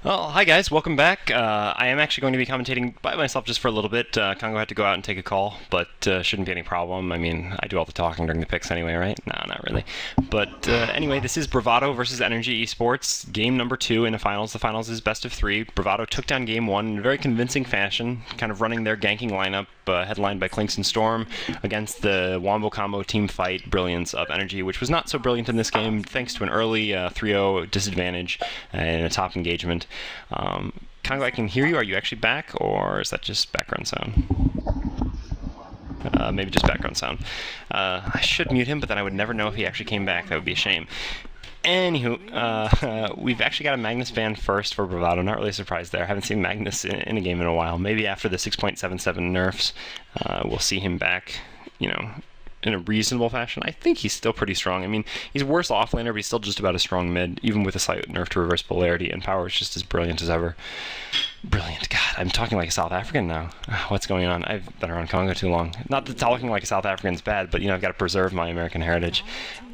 Well, hi guys, welcome back. I am actually going to be commentating by myself just for a little bit. Congo had to go out and take a call, but shouldn't be any problem. I mean, I do all the talking during the picks anyway, right? No, not really. But anyway, this is Bravado versus Energy Esports, game number 2 in the finals. The finals is best of 3. Bravado took down game 1 in a very convincing fashion, kind of running their ganking lineup, headlined by Clinks and Storm, against the Wombo Combo team fight brilliance of Energy, which was not so brilliant in this game, thanks to an early 3-0 disadvantage and a top engagement. Congo, I can hear you. Are you actually back, or is that just background sound? Maybe just background sound. I should mute him, but then I would never know if he actually came back. That would be a shame. Anywho, we've actually got a Magnus ban first for Bravado. Not really surprised there. I haven't seen Magnus in a game in a while. Maybe after the 6.77 nerfs, we'll see him back, in a reasonable fashion. I think he's still pretty strong. I mean, he's worse offlaner, but he's still just about a strong mid, even with a slight nerf to reverse polarity, and power is just as brilliant as ever. Brilliant. God, I'm talking like a South African now. What's going on? I've been around Congo too long. Not that talking like a South African is bad, but, I've got to preserve my American heritage.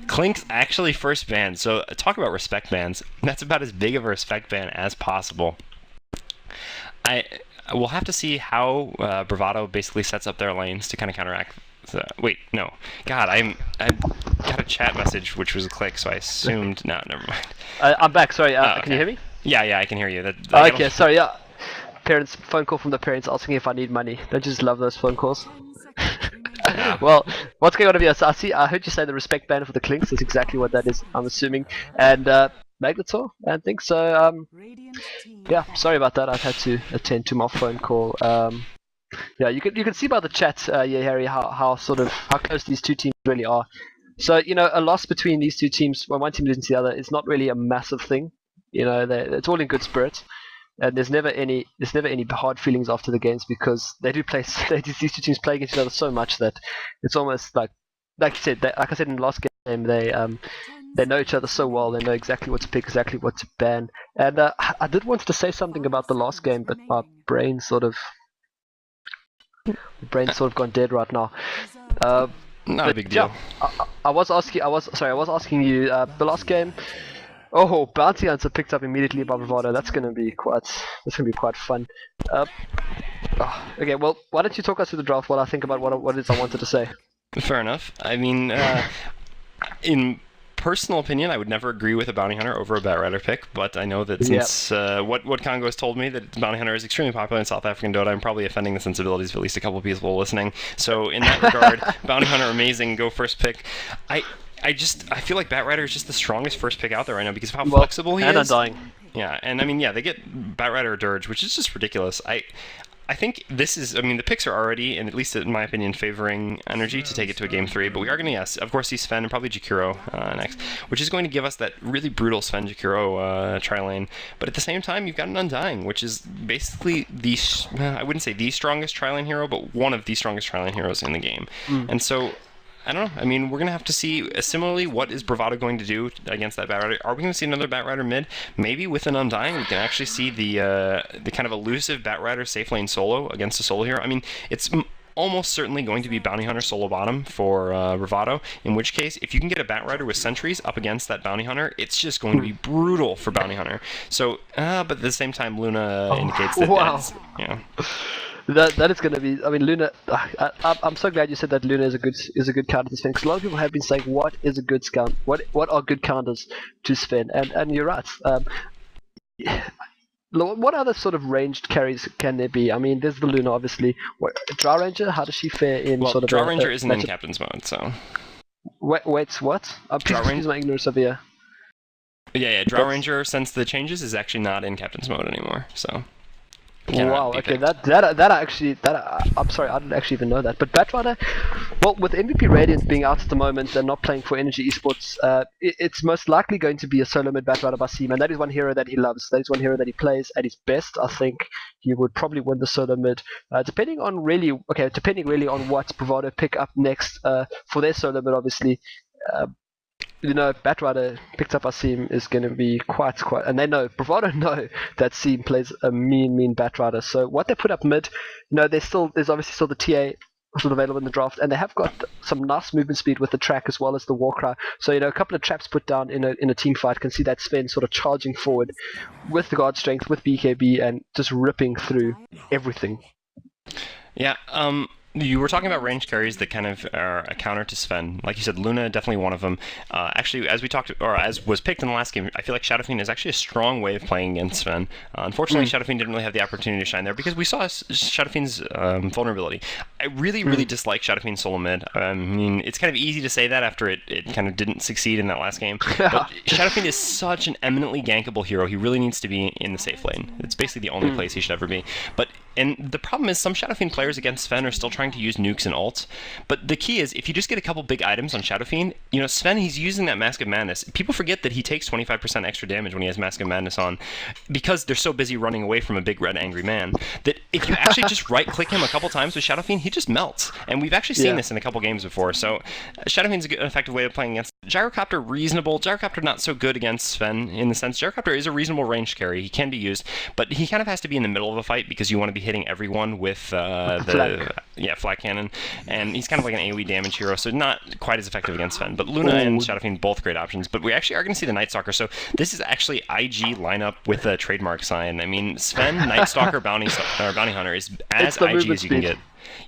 Clink's actually first ban, so talk about respect bans. That's about as big of a respect ban as possible. We'll have to see how Bravado basically sets up their lanes to kind of counteract. Wait, no. God, I got a chat message which was a click, so I assumed. No, never mind. I'm back. Sorry, Okay. Can you hear me? Yeah, I can hear you. Okay, sorry. Yeah, phone call from the parents asking if I need money. Don't you just love those phone calls? Yeah. Well, what's going on here? So I heard you say the respect ban for the Clinks. That's exactly what that is, I'm assuming. And Magnetor, I think so. Yeah, sorry about that. I've had to attend to my phone call. Yeah, you can see by the chat, Harry, how close these two teams really are. So a loss between these two teams, when one team loses to the other, is not really a massive thing. It's all in good spirit, and there's never any hard feelings after the games because they do play. These two teams play against each other so much that it's almost like I said in the last game, they know each other so well. They know exactly what to pick, exactly what to ban. And I did want to say something about the last game, but my brain's sort of gone dead right now. Not a big deal. Yeah, I was asking you the last game. Oh, Bounty Hunter picked up immediately by Bravado. That's gonna be quite fun. Okay, well, why don't you talk us through the draft while I think about what it is I wanted to say. Fair enough. I mean, in personal opinion, I would never agree with a Bounty Hunter over a Batrider pick, but I know that since what Congo has told me, that Bounty Hunter is extremely popular in South African Dota, I'm probably offending the sensibilities of at least a couple of people listening. So in that regard, Bounty Hunter, amazing, go first pick. I feel like Batrider is just the strongest first pick out there right now because of how flexible he is. And Undying. Yeah, and I mean, they get Batrider or Dirge, which is just ridiculous. I think this is, the picks are already, and at least in my opinion, favoring Energy to take it to a game 3, but we are going to, of course, see Sven and probably Jakiro next, which is going to give us that really brutal Sven Jakiro tri-lane. But at the same time, you've got an Undying, which is basically I wouldn't say the strongest tri-lane hero, but one of the strongest tri-lane heroes in the game. And so, I don't know. I mean, we're going to have to see, similarly, what is Bravado going to do against that Batrider? Are we going to see another Batrider mid? Maybe with an Undying, we can actually see the kind of elusive Batrider safe lane solo against a solo hero. I mean, it's almost certainly going to be Bounty Hunter solo bottom for Bravado, in which case, if you can get a Batrider with sentries up against that Bounty Hunter, it's just going to be brutal for Bounty Hunter. So, but at the same time, Luna indicates that that's, That is going to be. I mean, Luna. I'm so glad you said that Luna is a good counter to Sven, because a lot of people have been saying, what is a good count? What are good counters to Sven? And you're right. What other sort of ranged carries can there be? I mean, there's the Luna, obviously. Drow Ranger. How does she fare in sort of? Drow Ranger isn't in Captain's mode, so. Wait, what? Please excuse my ignorance of here. Yeah. Drow Ranger, since the changes, is actually not in Captain's mode anymore. So. Wow. Okay. I'm sorry. I didn't actually even know that. But Batrider, well, with MVP Radiant being out at the moment and not playing for Energy Esports, it's most likely going to be a solo mid Batrider by Seam, and that is one hero that he loves. That is one hero that he plays at his best. I think he would probably win the solo mid, depending really on what Bravado pick up next for their solo mid, obviously. Batrider picked up our Seam is going to be quite, and Bravado know that Seam plays a mean Batrider. So what they put up mid, there's obviously still the TA sort of available in the draft, and they have got some nice movement speed with the track as well as the Warcry. So a couple of traps put down in a team fight can see that Sven sort of charging forward with the guard strength, with BKB, and just ripping through everything. Yeah, you were talking about range carries that kind of are a counter to Sven. Like you said, Luna definitely one of them. Actually, as we talked, or as was picked in the last game, I feel like Shadow Fiend is actually a strong way of playing against Sven. Unfortunately, Shadow Fiend didn't really have the opportunity to shine there because we saw Shadow Fiend's vulnerability. I really dislike Shadow Fiend's solo mid. I mean, it's kind of easy to say that after it kind of didn't succeed in that last game. But Shadow Fiend is such an eminently gankable hero. He really needs to be in the safe lane. It's basically the only place he should ever be. And the problem is some Shadow Fiend players against Sven are still trying to use nukes and ults. But the key is, if you just get a couple big items on Shadow Fiend, Sven, he's using that Mask of Madness. People forget that he takes 25% extra damage when he has Mask of Madness on, because they're so busy running away from a big red angry man, that if you actually just right-click him a couple times with Shadow Fiend, he just melts. And we've actually seen this in a couple games before. So Shadow Fiend's an effective way of playing against Gyrocopter. Reasonable. Gyrocopter not so good against Sven in the sense Gyrocopter is a reasonable range carry. He can be used, but he kind of has to be in the middle of a fight because you want to be hitting everyone with the flag cannon, and he's kind of like an AoE damage hero, so not quite as effective against Sven. But Luna and Shadow Fiend, both great options. But we actually are going to see the Night Stalker, so this is actually IG lineup with a trademark sign. I mean, Sven, Night Stalker, Bounty Hunter is as IG as you can get.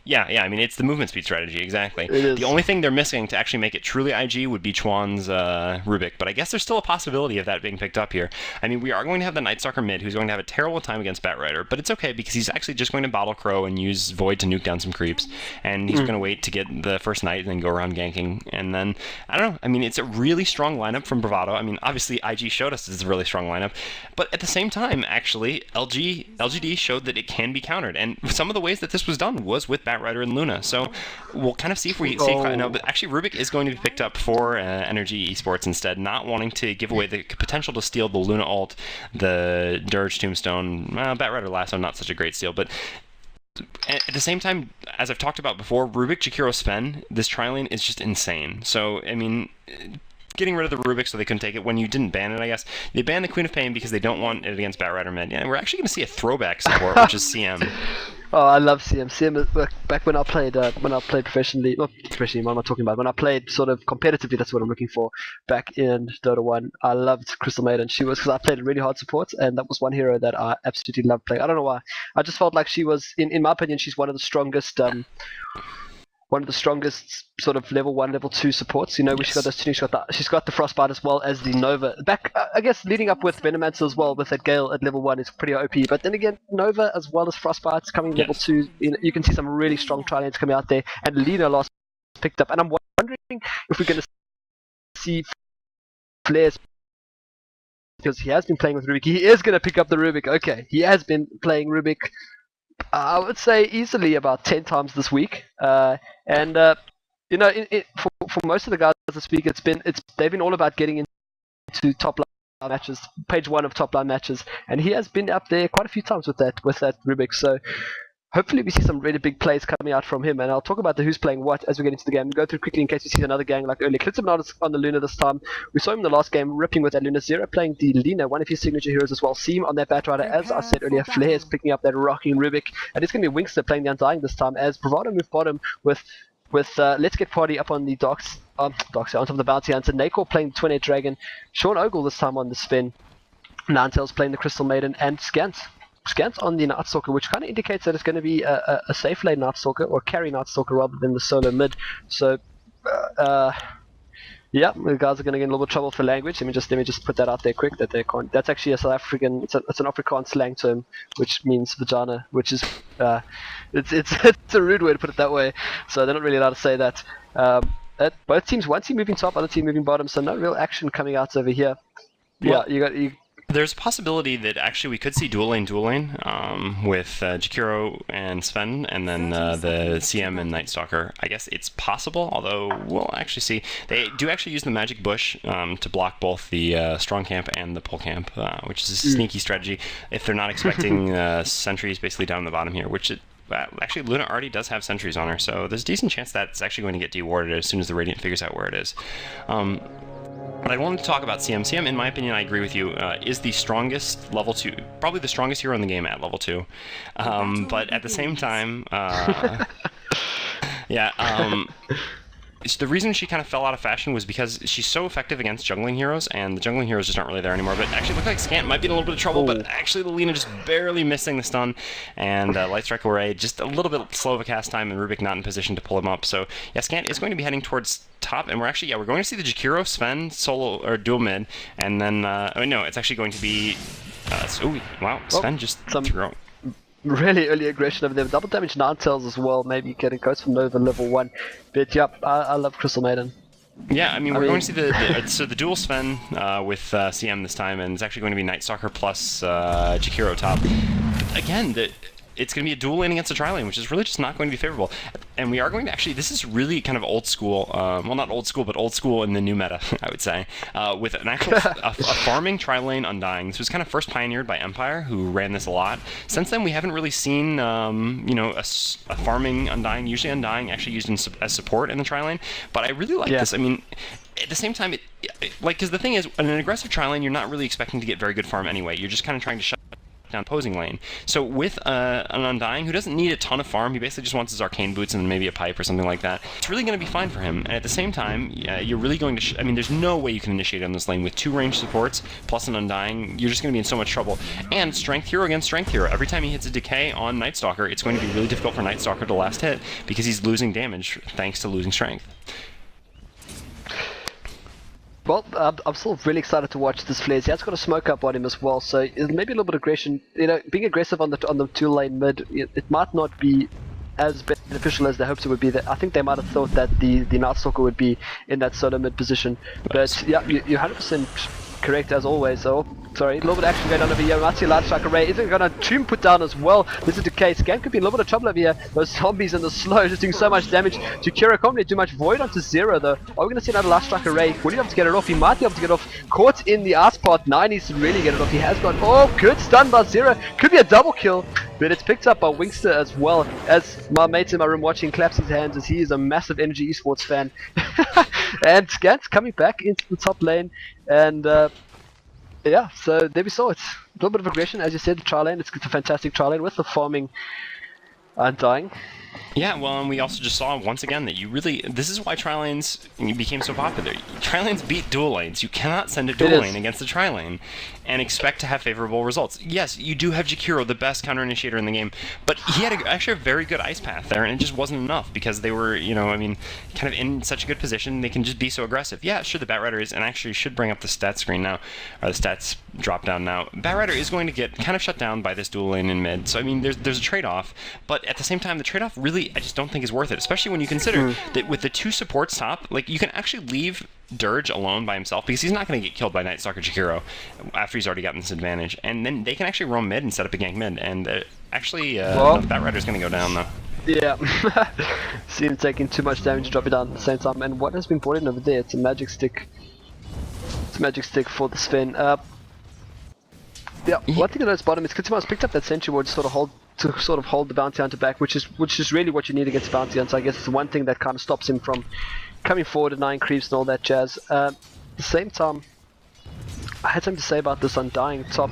Yeah, I mean, it's the movement speed strategy, exactly. The only thing they're missing to actually make it truly IG would be Chuan's Rubik, but I guess there's still a possibility of that being picked up here. I mean, we are going to have the Night Stalker mid, who's going to have a terrible time against Batrider, but it's okay because he's actually just going to Bottle Crow and use Void to nuke down some creeps, and he's going to wait to get the first Knight and then go around ganking, and then, I don't know, I mean, it's a really strong lineup from Bravado. I mean, obviously, IG showed us it's a really strong lineup, but at the same time, actually, LGD showed that it can be countered, and some of the ways that this was done was with Batrider and Luna. So we'll kind of see if we no, but actually Rubik is going to be picked up for Energy Esports instead, not wanting to give away the potential to steal the Luna ult, the Dirge Tombstone, Batrider Lasso, not such a great steal, but at the same time, as I've talked about before, Rubik, Jakiro, Sven, this tri-lane is just insane. So, I mean, getting rid of the Rubik so they couldn't take it when you didn't ban it, I guess. They banned the Queen of Pain because they don't want it against Batrider mid. Yeah, we're actually going to see a throwback support, which is CM. Oh, I love CM. CM is back when I played professionally. Not professionally, what am I talking about? When I played sort of competitively, that's what I'm looking for. Back in Dota 1, I loved Crystal Maiden. Because I played really hard support, and that was one hero that I absolutely loved playing. I don't know why. I just felt like she was, in my opinion, she's one of the strongest. One of the strongest sort of level 1, level 2 supports. Where she got those two. She's got the Frostbite as well as the Nova. Back, I guess, leading up with Venomancer as well with that Gale at level 1 is pretty OP. But then again, Nova as well as Frostbites coming level 2. You can see some really strong tri-lanes coming out there. And Lina last picked up. And I'm wondering if we're going to see Flares, because he has been playing with Rubik. He is going to pick up the Rubik. Okay, he has been playing Rubik, I would say easily about 10 times this week, for most of the guys this week, they've been all about getting into top line matches, page 1 of top line matches, and he has been up there quite a few times with that Rubik. So hopefully we see some really big plays coming out from him, and I'll talk about the who's playing what as we get into the game. We'll go through quickly in case we see another gang like earlier. Klitzem on the Luna this time. We saw him in the last game ripping with that Luna. Zero playing the Lina, one of his signature heroes as well. Seam on that Batrider, as I said earlier. Flair is picking up that rocking Rubik, and it's going to be Winkster playing the Undying this time as Bravado move bottom with Let's Get Party up on the docks on top of the Bounty Hunter. Nacor playing the 28 Dragon. Sean Ogle this time on the Spin. Ninetales playing the Crystal Maiden, and Scant on the Night Stalker, which kind of indicates that it's going to be a safe lane Night Stalker, or carry Night Stalker rather than the solo mid. So, yeah, the guys are going to get in a little bit of trouble for language. Let me just put that out there quick. That they can't. That's actually a South African. It's an Afrikaans slang term, which means vagina, which is it's a rude way to put it that way. So they're not really allowed to say that. Both teams, one team moving top, other team moving bottom. So no real action coming out over here. Yeah, you. There's a possibility that actually we could see dual lane with Jakiro and Sven, and then the CM and Night Stalker. I guess it's possible, although we'll actually see. They do actually use the Magic Bush to block both the Strong Camp and the Pull Camp, which is a sneaky strategy if they're not expecting sentries basically down the bottom here, which actually Luna already does have sentries on her, so there's a decent chance that's actually going to get dewarded as soon as the Radiant figures out where it is. But I wanted to talk about CM. CM, in my opinion, I agree with you, is the strongest level 2, probably the strongest hero in the game at level 2. But at the same time, Yeah. The reason she kind of fell out of fashion was because she's so effective against jungling heroes, and the jungling heroes just aren't really there anymore. But actually, it looked like Scant might be in a little bit of trouble, but actually, the Lina just barely missing the stun, and Light Strike Array just a little bit slow of a cast time, and Rubik not in position to pull him up. So yeah, Scant is going to be heading towards top, and we're going to see the Jakiro, Sven, solo or dual mid, and then no, it's actually going to be. Wow, Sven just threw. Really early aggression over there. Double damage Ninetales as well. Maybe getting Ghost from Nova level 1. But yep, I love Crystal Maiden. Yeah, I mean, we're going to see the dual Sven with CM this time, and it's actually going to be Night Stalker plus Jakiro top. But again, it's going to be a dual lane against a tri-lane, which is really just not going to be favorable. And we are going to actually, this is really kind of old school, well, not old school, but old school in the new meta, I would say, with an actual a farming tri-lane Undying. This was kind of first pioneered by Empire, who ran this a lot. Since then, we haven't really seen, a farming Undying, usually Undying actually used as support in the tri-lane. But I really like this. I mean, at the same time, because the thing is, in an aggressive tri-lane, you're not really expecting to get very good farm anyway. You're just kind of trying to shut down opposing lane. So with an Undying who doesn't need a ton of farm, he basically just wants his arcane boots and then maybe a pipe or something like that, it's really going to be fine for him. And at the same time, you're really going to I mean, there's no way you can initiate on this lane with 2 ranged supports plus an Undying. You're just going to be in so much trouble. And Strength Hero against Strength Hero. Every time he hits a decay on Night Stalker, it's going to be really difficult for Night Stalker to last hit because he's losing damage thanks to losing strength. Well, I'm still really excited to watch this Flares. He has got a smoke up on him as well, so maybe a little bit of aggression. Being aggressive on the 2 lane mid, it might not be as beneficial as they hoped it would be. I think they might have thought that the Night Stalker would be in that solo mid position. But yeah, you're 100% correct as always. So, sorry, a little bit of action going on over here. We might see a Light Strike Array. Isn't going to Tomb put down as well. This is Decay. Scant could be in a little bit of trouble over here. Those zombies and the slow just doing so much damage. Jakiro can't really do much. Void onto 0 though. Are we going to see another Light Strike Array? Will he be able to get it off? He might be able to get it off. Caught in the ice path. 9 needs to really get it off. He has got, oh, good stun by 0. Could be a double kill. But it's picked up by Wingster as well, as my mate in my room watching claps his hands as he is a massive Energy Esports fan. And Scant's coming back into the top lane, and yeah, so there we saw it. A little bit of aggression, as you said, the tri-lane. It's a fantastic tri-lane with the farming Undying. Yeah, well, and we also just saw once again that this is why tri-lanes became so popular. Tri-lanes beat dual lanes. You cannot send a dual lane against a tri-lane and expect to have favorable results. Yes, you do have Jakiro, the best counter-initiator in the game, but he had actually a very good ice path there, and it just wasn't enough because they were, kind of in such a good position, they can just be so aggressive. Yeah, sure, the Batrider is, and actually should bring up the stats screen now, or the stats drop down now. Batrider is going to get kind of shut down by this dual lane in mid, so I mean, there's a trade-off, but at the same time, the trade-off really, I just don't think is worth it, especially when you consider that with the 2 supports top, like, you can actually leave Dirge alone by himself because he's not going to get killed by Night Stalker Jakiro after he's already gotten this advantage, and then they can actually roam mid and set up a gank mid, and the Batrider's going to go down though. Yeah, see him taking too much damage to drop it down at the same time, and what has been brought in over there, it's a magic stick. It's a magic stick for the Sven. Yeah, one thing I noticed bottom is Katima's picked up that sentry ward to sort of hold the bounty hunter back, which is really what you need against bounty hunter. I guess it's the one thing that kind of stops him from coming forward at 9 creeps and all that jazz. At the same time, I had something to say about this Undying top.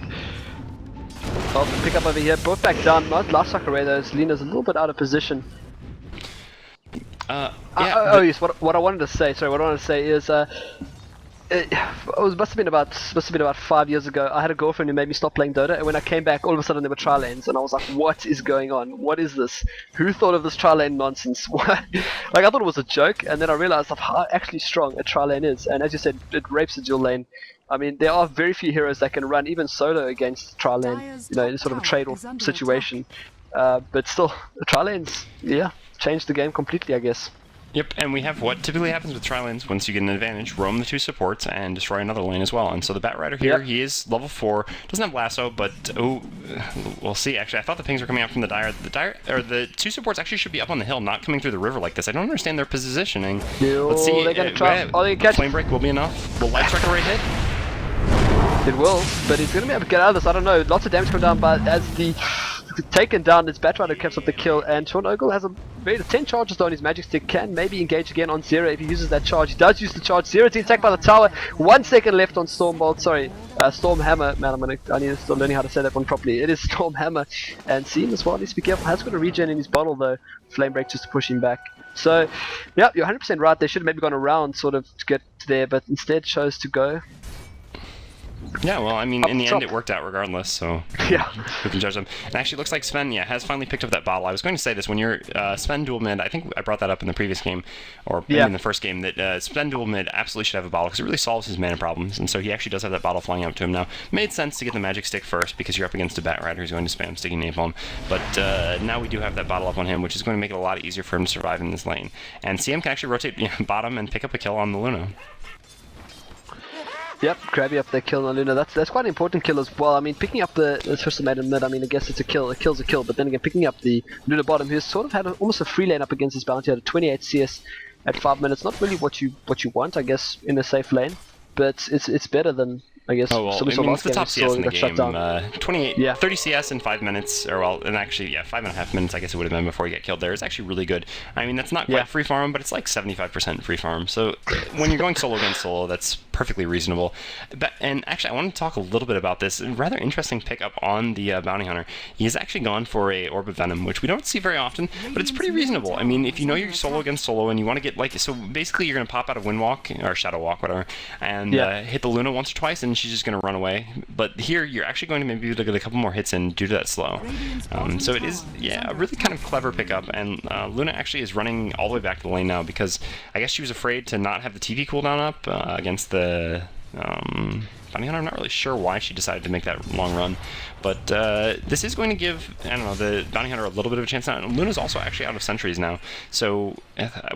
Oh, pick up over here, both back down. Not Light Strike Array though. Lena's a little bit out of position. Yes. What I wanted to say. Sorry, what I wanted to say is. It must have been about 5 years ago. I had a girlfriend who made me stop playing Dota, and when I came back, all of a sudden there were tri-lanes, and I was like, "What is going on? What is this? Who thought of this tri-lane nonsense?" Like, I thought it was a joke, and then I realized how actually strong a tri-lane is. And as you said, it rapes a dual lane. I mean, there are very few heroes that can run even solo against tri-lane. In sort of a trade-off situation. But still, the tri-lanes, changed the game completely, I guess. Yep, and we have what typically happens with tri-lanes once you get an advantage, roam the 2 supports and destroy another lane as well. And so the Batrider here, he is level 4, doesn't have lasso, but we'll see. Actually, I thought the pings were coming out from the Dire. The 2 supports actually should be up on the hill, not coming through the river like this. I don't understand their positioning. Let's see. They're gonna try. Flame Break will be enough. Will Light Strike Array hit? It will, but he's going to be able to get out of this. I don't know. Lots of damage come down, but as the taken down, this Batrider keeps up the kill, and Sean Ogle has 10 charges on his magic stick, can maybe engage again on 0 if he uses that charge. He does use the charge. 0 to attack by the tower. 1 second left on Stormbolt. Sorry, Stormhammer. Man, I need to still learning how to say that one properly. It is Stormhammer, and Seam as well needs to be careful. Has got a regen in his bottle though. Flame Break just to push him back. So, yeah, you're 100% right. They should have maybe gone around sort of to get there, but instead chose to go. Yeah, well, I mean, in the top. end, it worked out regardless, so Yeah. we can judge them. And actually, it looks like Sven, has finally picked up that bottle. I was going to say this, when you're Sven dual mid, I think I brought that up in the previous game, or maybe in the first game, that Sven dual mid absolutely should have a bottle, because it really solves his mana problems, and so he actually does have that bottle flying up to him now. Made sense to get the magic stick first, because you're up against a Bat Rider who's going to spam Sticky Napalm, but now we do have that bottle up on him, which is going to make it a lot easier for him to survive in this lane. And CM can actually rotate bottom and pick up a kill on the Luna. Yep, Krabby up there killing on Luna. That's quite an important kill as well. I mean, picking up the Twisted Maiden mid, I mean, I guess it's a kill. A kill's a kill. But then again, picking up the Luna bottom, who's sort of had almost a free lane up against his bounty at a 28 CS at 5 minutes. Not really what you want, I guess, in a safe lane. But it's better than, I guess, oh, well, it's the top CS in the game. 30 CS in 5 minutes, or well, and actually, 5.5 minutes, I guess it would have been before you get killed there. It's actually really good. I mean, that's not quite free farm, but it's like 75% free farm. So when you're going solo against solo, that's perfectly reasonable. And actually, I want to talk a little bit about this rather interesting pickup on the Bounty Hunter. He's actually gone for a Orb of Venom, which we don't see very often, but it's pretty reasonable. I mean, if you know you're solo against solo and you want to get, like, so basically you're going to pop out of Windwalk, or Shadow Walk, whatever, and hit the Luna once or twice, and she's just going to run away. But here, you're actually going to maybe get a couple more hits in due to that slow. So it is, a really kind of clever pickup, and Luna actually is running all the way back to the lane now, because I guess she was afraid to not have the TV cooldown up against the Bounty Hunter. I'm not really sure why she decided to make that long run, but this is going to give, I don't know, the Bounty Hunter a little bit of a chance now. And Luna's also actually out of sentries now, so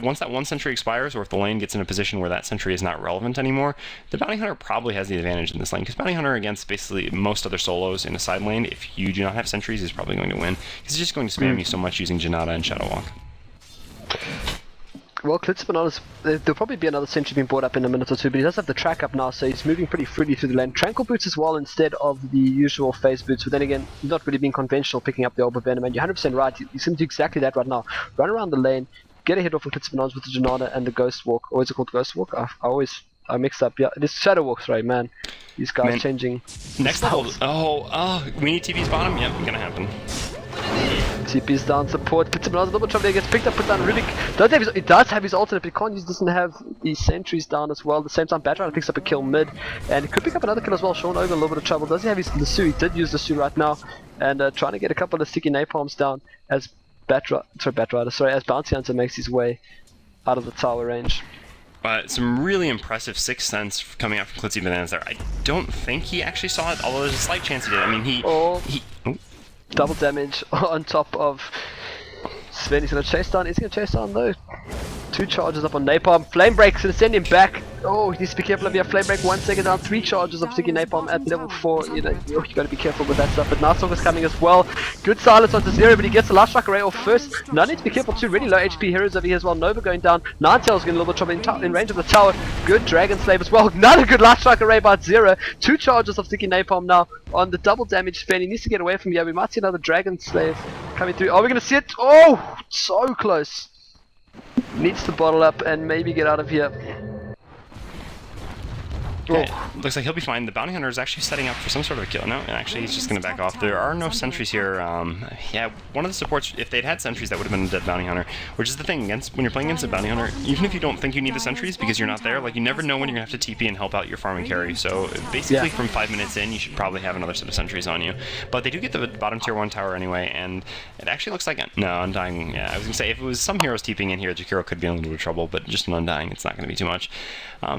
once that one sentry expires, or if the lane gets in a position where that sentry is not relevant anymore, the Bounty Hunter probably has the advantage in this lane, because Bounty Hunter against basically most other solos in a side lane, if you do not have sentries, is probably going to win, because he's just going to spam you so much using Janata and Shadow Walk. Well, Klitzbananas, there'll probably be another sentry being brought up in a minute or two, but he does have the track up now, so he's moving pretty freely through the lane. Tranquil boots as well instead of the usual phase boots, but then again, he's not really being conventional picking up the Orb of Venom, and you're 100% right, he's going to do exactly that right now. Run around the lane, get a hit off of Klitzbananas with the Janata and the Ghost Walk, or is it called Ghost Walk? I mixed up, it is Shadow Walks, right, man. These guys changing. Next level, we need TV's bottom? Yep, gonna happen. TP's down, support, Klitzbananas a little bit trouble there, gets picked up, put down Riddick. He does have his alternate, but he can't use, doesn't have his sentries down as well. At the same time, Batrider picks up a kill mid, and he could pick up another kill as well. Sean Over a little bit of trouble. Does he have his Lasso? He did use Lasso right now, and trying to get a couple of sticky napalms down as as Bounty Hunter makes his way out of the tower range. Some really impressive Sixth Sense coming out from Klitzy Bananas there. I don't think he actually saw it, although there's a slight chance he did. I mean, he double damage on top of Sven. He's going to chase down. Is he going to chase down though? 2 charges up on Napalm. Flame Break's going to send him back. Oh, he needs to be careful of your Flame Break. 1 second down. 3 charges of Sticky Napalm at level 4. You got to be careful with that stuff. But Nightstalker's coming as well. Good silence onto Zero, but he gets the Light Strike Array off first. Now need to be careful too. Really low HP heroes over here as well. Nova going down. Ninetales getting a little bit of trouble in range of the tower. Good Dragon Slave as well. Another good Light Strike Array by Zero. 2 charges of Sticky Napalm now on the double damage Sven. He needs to get away from here. We might see another Dragon Slave coming through. Oh, we're going to see it. Oh, so close. Needs to bottle up and maybe get out of here. Okay, looks like he'll be fine. The Bounty Hunter is actually setting up for some sort of a kill. No, and actually he's just going to back off. There are no sentries here. One of the supports, if they'd had sentries, that would have been a dead Bounty Hunter. Which is the thing, when you're playing against a Bounty Hunter, even if you don't think you need the sentries because you're not there, like, you never know when you're going to have to TP and help out your farming carry. So basically from 5 minutes in, you should probably have another set of sentries on you. But they do get the bottom tier 1 tower anyway, and it actually looks like... No, Undying, I was going to say, if it was some heroes TPing in here, Jakiro could be in a little bit of trouble, but just an Undying, it's not going to be too much.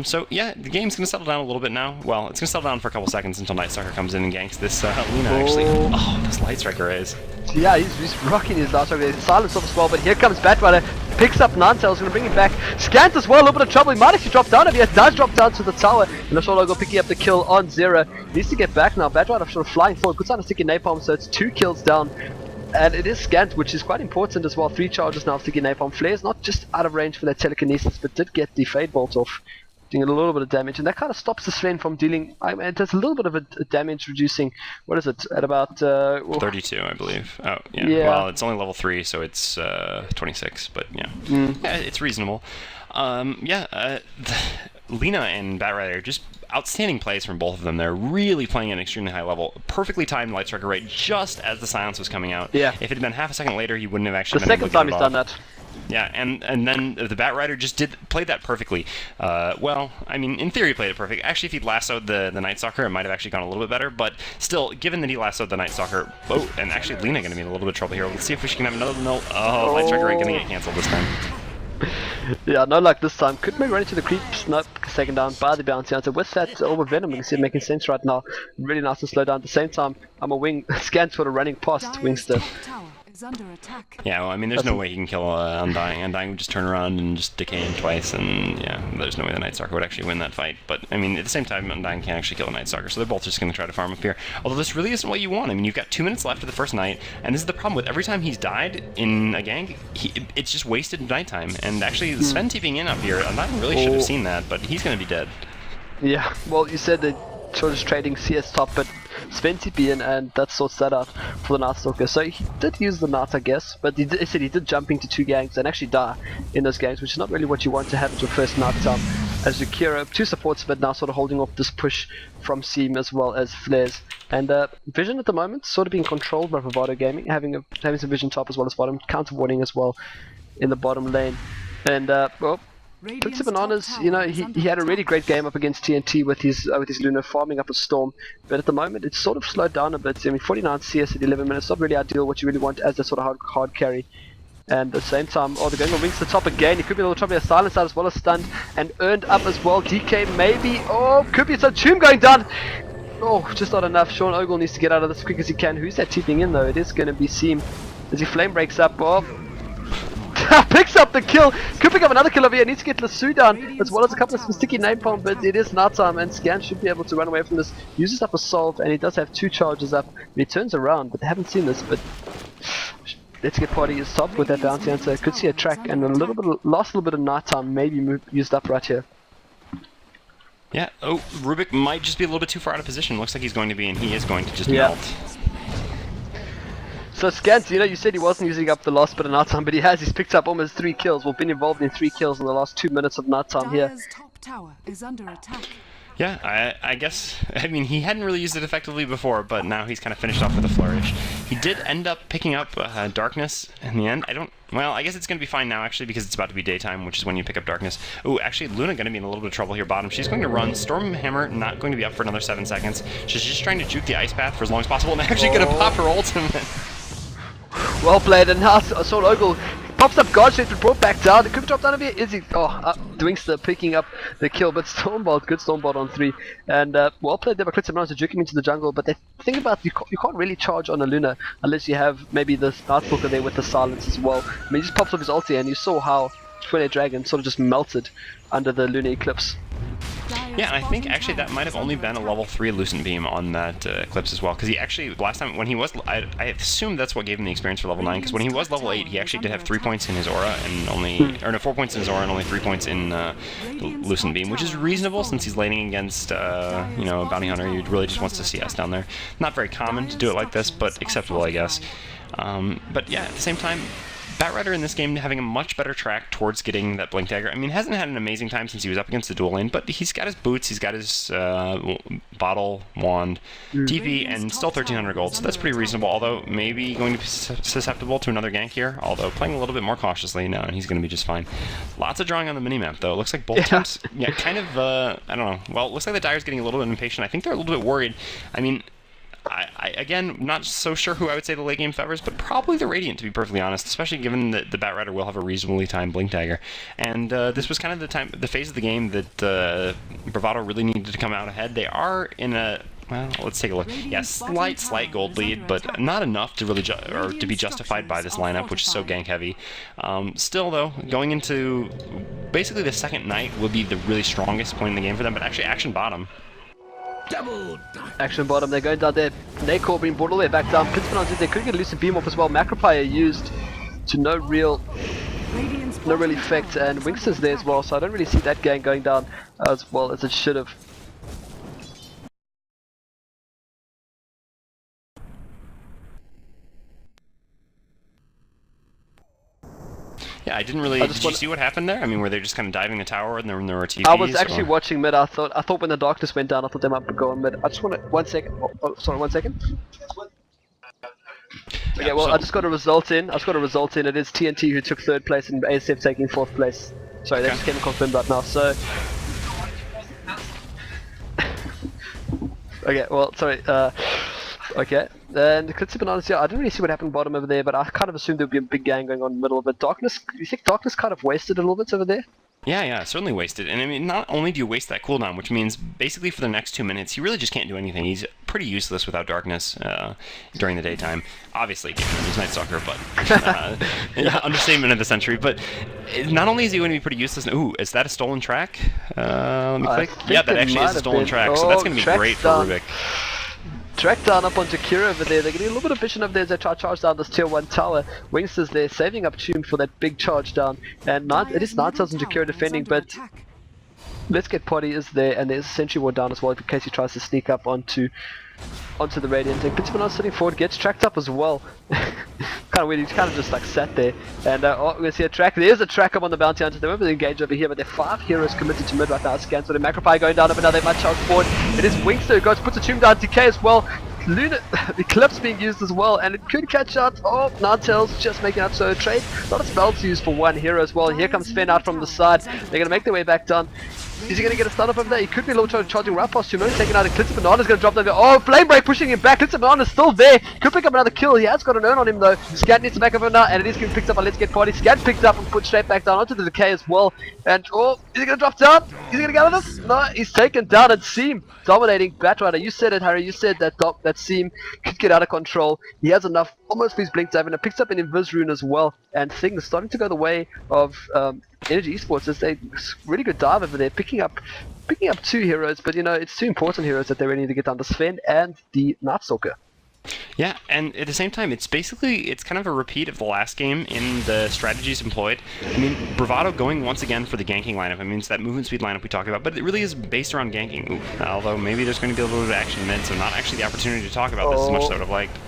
So yeah, the game's going to settle down a little bit now. Well, it's going to settle down for a couple seconds until Nightstalker comes in and ganks this Luna, actually. Oh, those Light Strike Arrays. Yeah, he's rocking his Light Strike Arrays. Silence off as well, but here comes Batrider. Picks up Ninetales, going to bring him back. Scant as well, a little bit of trouble. He might actually drop down if he does drop down to the tower. And the Logo picking up the kill on Zero. Needs to get back now. Batrider sort of flying forward. Puts on a sticky napalm, so it's 2 kills down. And it is Scant, which is quite important as well. 3 charges now of sticky napalm. Flare's not just out of range for that telekinesis, but did get the Fade Bolt off, doing a little bit of damage, and that kind of stops the Sven from dealing. It does a little bit of a damage reducing. What is it at about 32, I believe. Oh, yeah. Well, it's only level 3, so it's 26, but yeah, it's reasonable. Lina and Batrider, just outstanding plays from both of them. They're really playing at an extremely high level. Perfectly timed Light Strike Array just as the silence was coming out. Yeah. If it had been half a second later, he wouldn't have actually the been able second to time he's done that. Yeah, and then the Batrider just played that perfectly. Well, I mean, in theory, he played it perfect. Actually, if he'd lassoed the Night Stalker, it might have actually gone a little bit better. But still, given that he lassoed the Night Stalker, and actually Luna going to be in a little bit of trouble here. Let's see if we can have another no. Oh, Light Striker going to get canceled this time. Yeah, no luck this time. Could maybe run into the creeps. Nope, second down by the Bounty Hunter. With that Orb of Venom, you can see it making sense right now. Really nice to slow down. At the same time, I'm a wing scan sort of running past Wingster. Under attack. Yeah, well, I mean, there's no way he can kill Undying. Undying would just turn around and just decay him twice, and yeah, there's no way the Night Stalker would actually win that fight. But, I mean, at the same time, Undying can't actually kill the Night Stalker, so they're both just going to try to farm up here. Although this really isn't what you want. I mean, you've got 2 minutes left of the first night, and this is the problem with every time he's died in a gank, it's just wasted nighttime. And actually, Sven TPing in up here, Undying really should have seen that, but he's going to be dead. Yeah, well, you said that sort of trading CS top, but Sven TP in, and that sorts that out for the Night Stalker. So he did use the Knight, I guess, but he said he did jump into 2 ganks and actually die in those ganks, which is not really what you want to have at your first night time. As Zakira, 2 supports, but now sort of holding off this push from Seam as well as Flares. And Vision at the moment sort of being controlled by Bravado Gaming, having some Vision top as well as bottom, counter warning as well in the bottom lane. And well, Clicks of Bananas, you know, he had a really great game up against TNT with his Luna farming up a Storm, but at the moment it's sort of slowed down a bit. I mean, 49 CS at 11 minutes, not really ideal what you really want as a sort of hard carry. And at the same time, they're going on Wings to the top again. He could be a little trouble, a silence out as well as stunned and earned up as well. DK maybe, could be some Tomb going down. Just not enough. Sean Ogle needs to get out of this as quick as he can. Who's that TPing in though? It is going to be Seam as he flame breaks up. Picks up the kill. Could pick up another kill over here. Needs to get Lasso down as well as a couple of some sticky napalm, but it is nighttime and Scan should be able to run away from this. Uses up a Solve and he does have 2 charges up. He turns around, but they haven't seen this. But let's get Party is top with that Bounty Hunter. Could see a track and last little bit of nighttime maybe used up right here. Yeah. Rubik might just be a little bit too far out of position. Looks like he's going to be, and he is going to just melt. So Scans, you know, you said he wasn't using up the last bit of nighttime, but he has. He's picked up almost 3 kills. Well, been involved in 3 kills in the last 2 minutes of nighttime here. Dire's top tower is under attack. Yeah, I guess, I mean, he hadn't really used it effectively before, but now he's kind of finished off with a flourish. He did end up picking up Darkness in the end. Well, I guess it's going to be fine now, actually, because it's about to be daytime, which is when you pick up Darkness. Actually, Luna going to be in a little bit of trouble here bottom. She's going to run. Stormhammer not going to be up for another 7 seconds. She's just trying to juke the Ice Path for as long as possible, and actually going to pop her ultimate. Well played, and now Saul Ogle pops up Guard Shift and brought back down. It could drop down over here. Is he? Dwingster picking up the kill, but Stormbolt, good Stormbolt on 3. And well played there by Clitz to juke him into the jungle, but the thing about you can't really charge on a Luna unless you have maybe the Night Stalker there with the silence as well. I mean, he just pops off his ulti, and you saw how Twin Dragon sort of just melted under the Lunar Eclipse. Yeah, and I think actually that might have only been a level 3 Lucent Beam on that Eclipse as well, because he actually, last time when he was, I assume that's what gave him the experience for level 9, because when he was level 8, he actually did have 3 points in his aura, and only, 4 points in his aura and only 3 points in Lucent Beam, which is reasonable since he's laning against, you know, a bounty hunter who really just wants to CS down there. Not very common to do it like this, but acceptable, I guess. But yeah, at the same time, Batrider in this game having a much better track towards getting that Blink Dagger. I mean, hasn't had an amazing time since he was up against the dual lane, but he's got his boots, he's got his bottle, wand, TP, and still 1,300 gold, so that's pretty reasonable, although maybe going to be susceptible to another gank here, although playing a little bit more cautiously now, and he's going to be just fine. Lots of drawing on the minimap, though. It looks like both teams, kind of, I don't know. Well, it looks like the Dire's getting a little bit impatient. I think they're a little bit worried. I mean, I again, not so sure who I would say the late game favors, but probably the Radiant, to be perfectly honest, especially given that the Batrider will have a reasonably timed Blink Dagger. And this was kind of the phase of the game that Bravado really needed to come out ahead. They are in a, well, let's take a look. Yeah, slight gold lead, but not enough to really to be justified by this lineup, which is so gank heavy. Still, though, going into basically the second night will be the really strongest point in the game for them, but actually Action bottom. Action bottom, they're going down there. Nacor being brought all the way back down. Clitz they could get a Lucent Beam off as well. Macropire used to no real effect, and Wingster's there as well, so I don't really see that gang going down as well as it should have. Yeah, I didn't really. Did you see what happened there? I mean, were they just kind of diving the tower and there were TPs? I was actually watching mid. I thought when the darkness went down, I thought they might go on mid. I just want to 1 second. Sorry, 1 second. Okay, well, I just got a result in. It is TNT who took 3rd place and ASF taking 4th place. Sorry, they just came and confirmed that now. So, okay, well, sorry. Okay, and to be honest, yeah, I didn't really see what happened bottom over there, but I kind of assumed there would be a big gang going on in the middle of it. Darkness, you think Darkness kind of wasted a little bit over there? Yeah, certainly wasted. And I mean, not only do you waste that cooldown, which means basically for the next 2 minutes, he really just can't do anything. He's pretty useless without darkness during the daytime. Obviously, given that he's Night Stalker, but understatement of the century. But not only is he going to be pretty useless. Ooh, is that a stolen track? Let me click. Yeah, that actually is a stolen track. So that's going to be great for Rubik. Track down up onto Kira over there. They're getting a little bit of vision over there as they try to charge down this tier 1 tower. Wingster's there, saving up Tomb for that big charge down. And it is Ninetales and Jakira defending, but Let's Get Potty is there, and there's a Sentry Ward down as well in case he tries to sneak up onto the Radiant. And Pittsburgh sitting forward, gets tracked up as well. Kind of weird, he's kind of just like sat there. And we're going to see a track. There's a track up on the Bounty Hunter. They won't really engage over here, but there are 5 heroes committed to mid right now. Scans for the Macropie going down, but now they might charge forward. It is Wingster who goes, puts a Tomb down, Decay as well. Luna, Eclipse being used as well, and it could catch out. Oh, Ninetales just making out, so a trade. Not a spell to use for 1 hero as well. Here comes Fen out from the side. They're going to make their way back down. Is he going to get a start up over there? He could be low charging right past Humano, taking out a Clitzer Banana's going to drop down there. Oh, Flame Break pushing him back. Clitzer Banana's still there. Could pick up another kill. He has got an earn on him though. Scat needs to back up now, and it is getting picked up by Let's Get Party. Scat picked up and put straight back down onto the Decay as well. And oh, is he going to drop down? Is he going to get out of this? No, he's taken down. And Seam dominating Batrider. You said it, Harry. You said that Seam could get out of control. He has enough almost for his Blink Dive, and it picks up an Invis Rune as well. And things starting to go the way of Energy Esports as they really good dive over there, picking up 2 heroes, but you know, it's 2 important heroes that they really need to get down, the Sven and the Night Stalker. Yeah, and at the same time, it's kind of a repeat of the last game in the strategies employed. I mean, Bravado going once again for the ganking lineup. I mean, it's that movement speed lineup we talked about, but it really is based around ganking. Ooh, although maybe there's going to be a little bit of action mid, so not actually the opportunity to talk about this as much as I would have liked.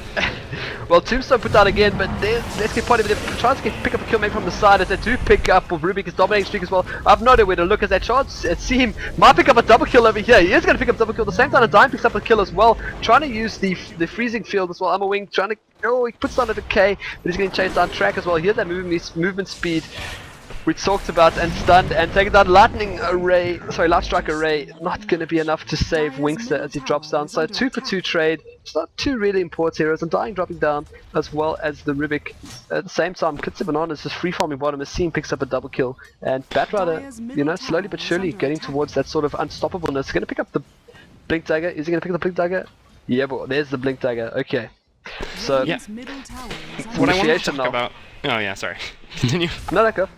Well, Tombstone put down again, but Let's Get Potty, but they're trying to pick up a kill maybe from the side as they do pick up with Rubik's dominating streak as well. I've no idea where to look as they charge. Seem might pick up a double kill over here. He is going to pick up a double kill at the same time. Dyne picks up a kill as well, trying to use the freezing field as well. I'm a wing trying to. Oh, he puts down a Decay, but he's getting chased down track as well. Here's that movement speed we talked about, and stunned and taken down. Light Strike Array, not going to be enough to save Wingster as he drops down. So 2 for 2 trade. It's not 2 really important heroes, and Dying dropping down as well as the Rubik. At the same time, Kitsa Bananas is free farming bottom as Seam picks up a double kill, and Batrider, you know, slowly but surely getting towards that sort of unstoppableness. Going to pick up the Blink Dagger. Is he going to pick up the Blink Dagger? Yeah, boy, there's the Blink Dagger. Okay. So, yeah. What I wanted to talk about. Oh yeah, sorry. Continue. No, go.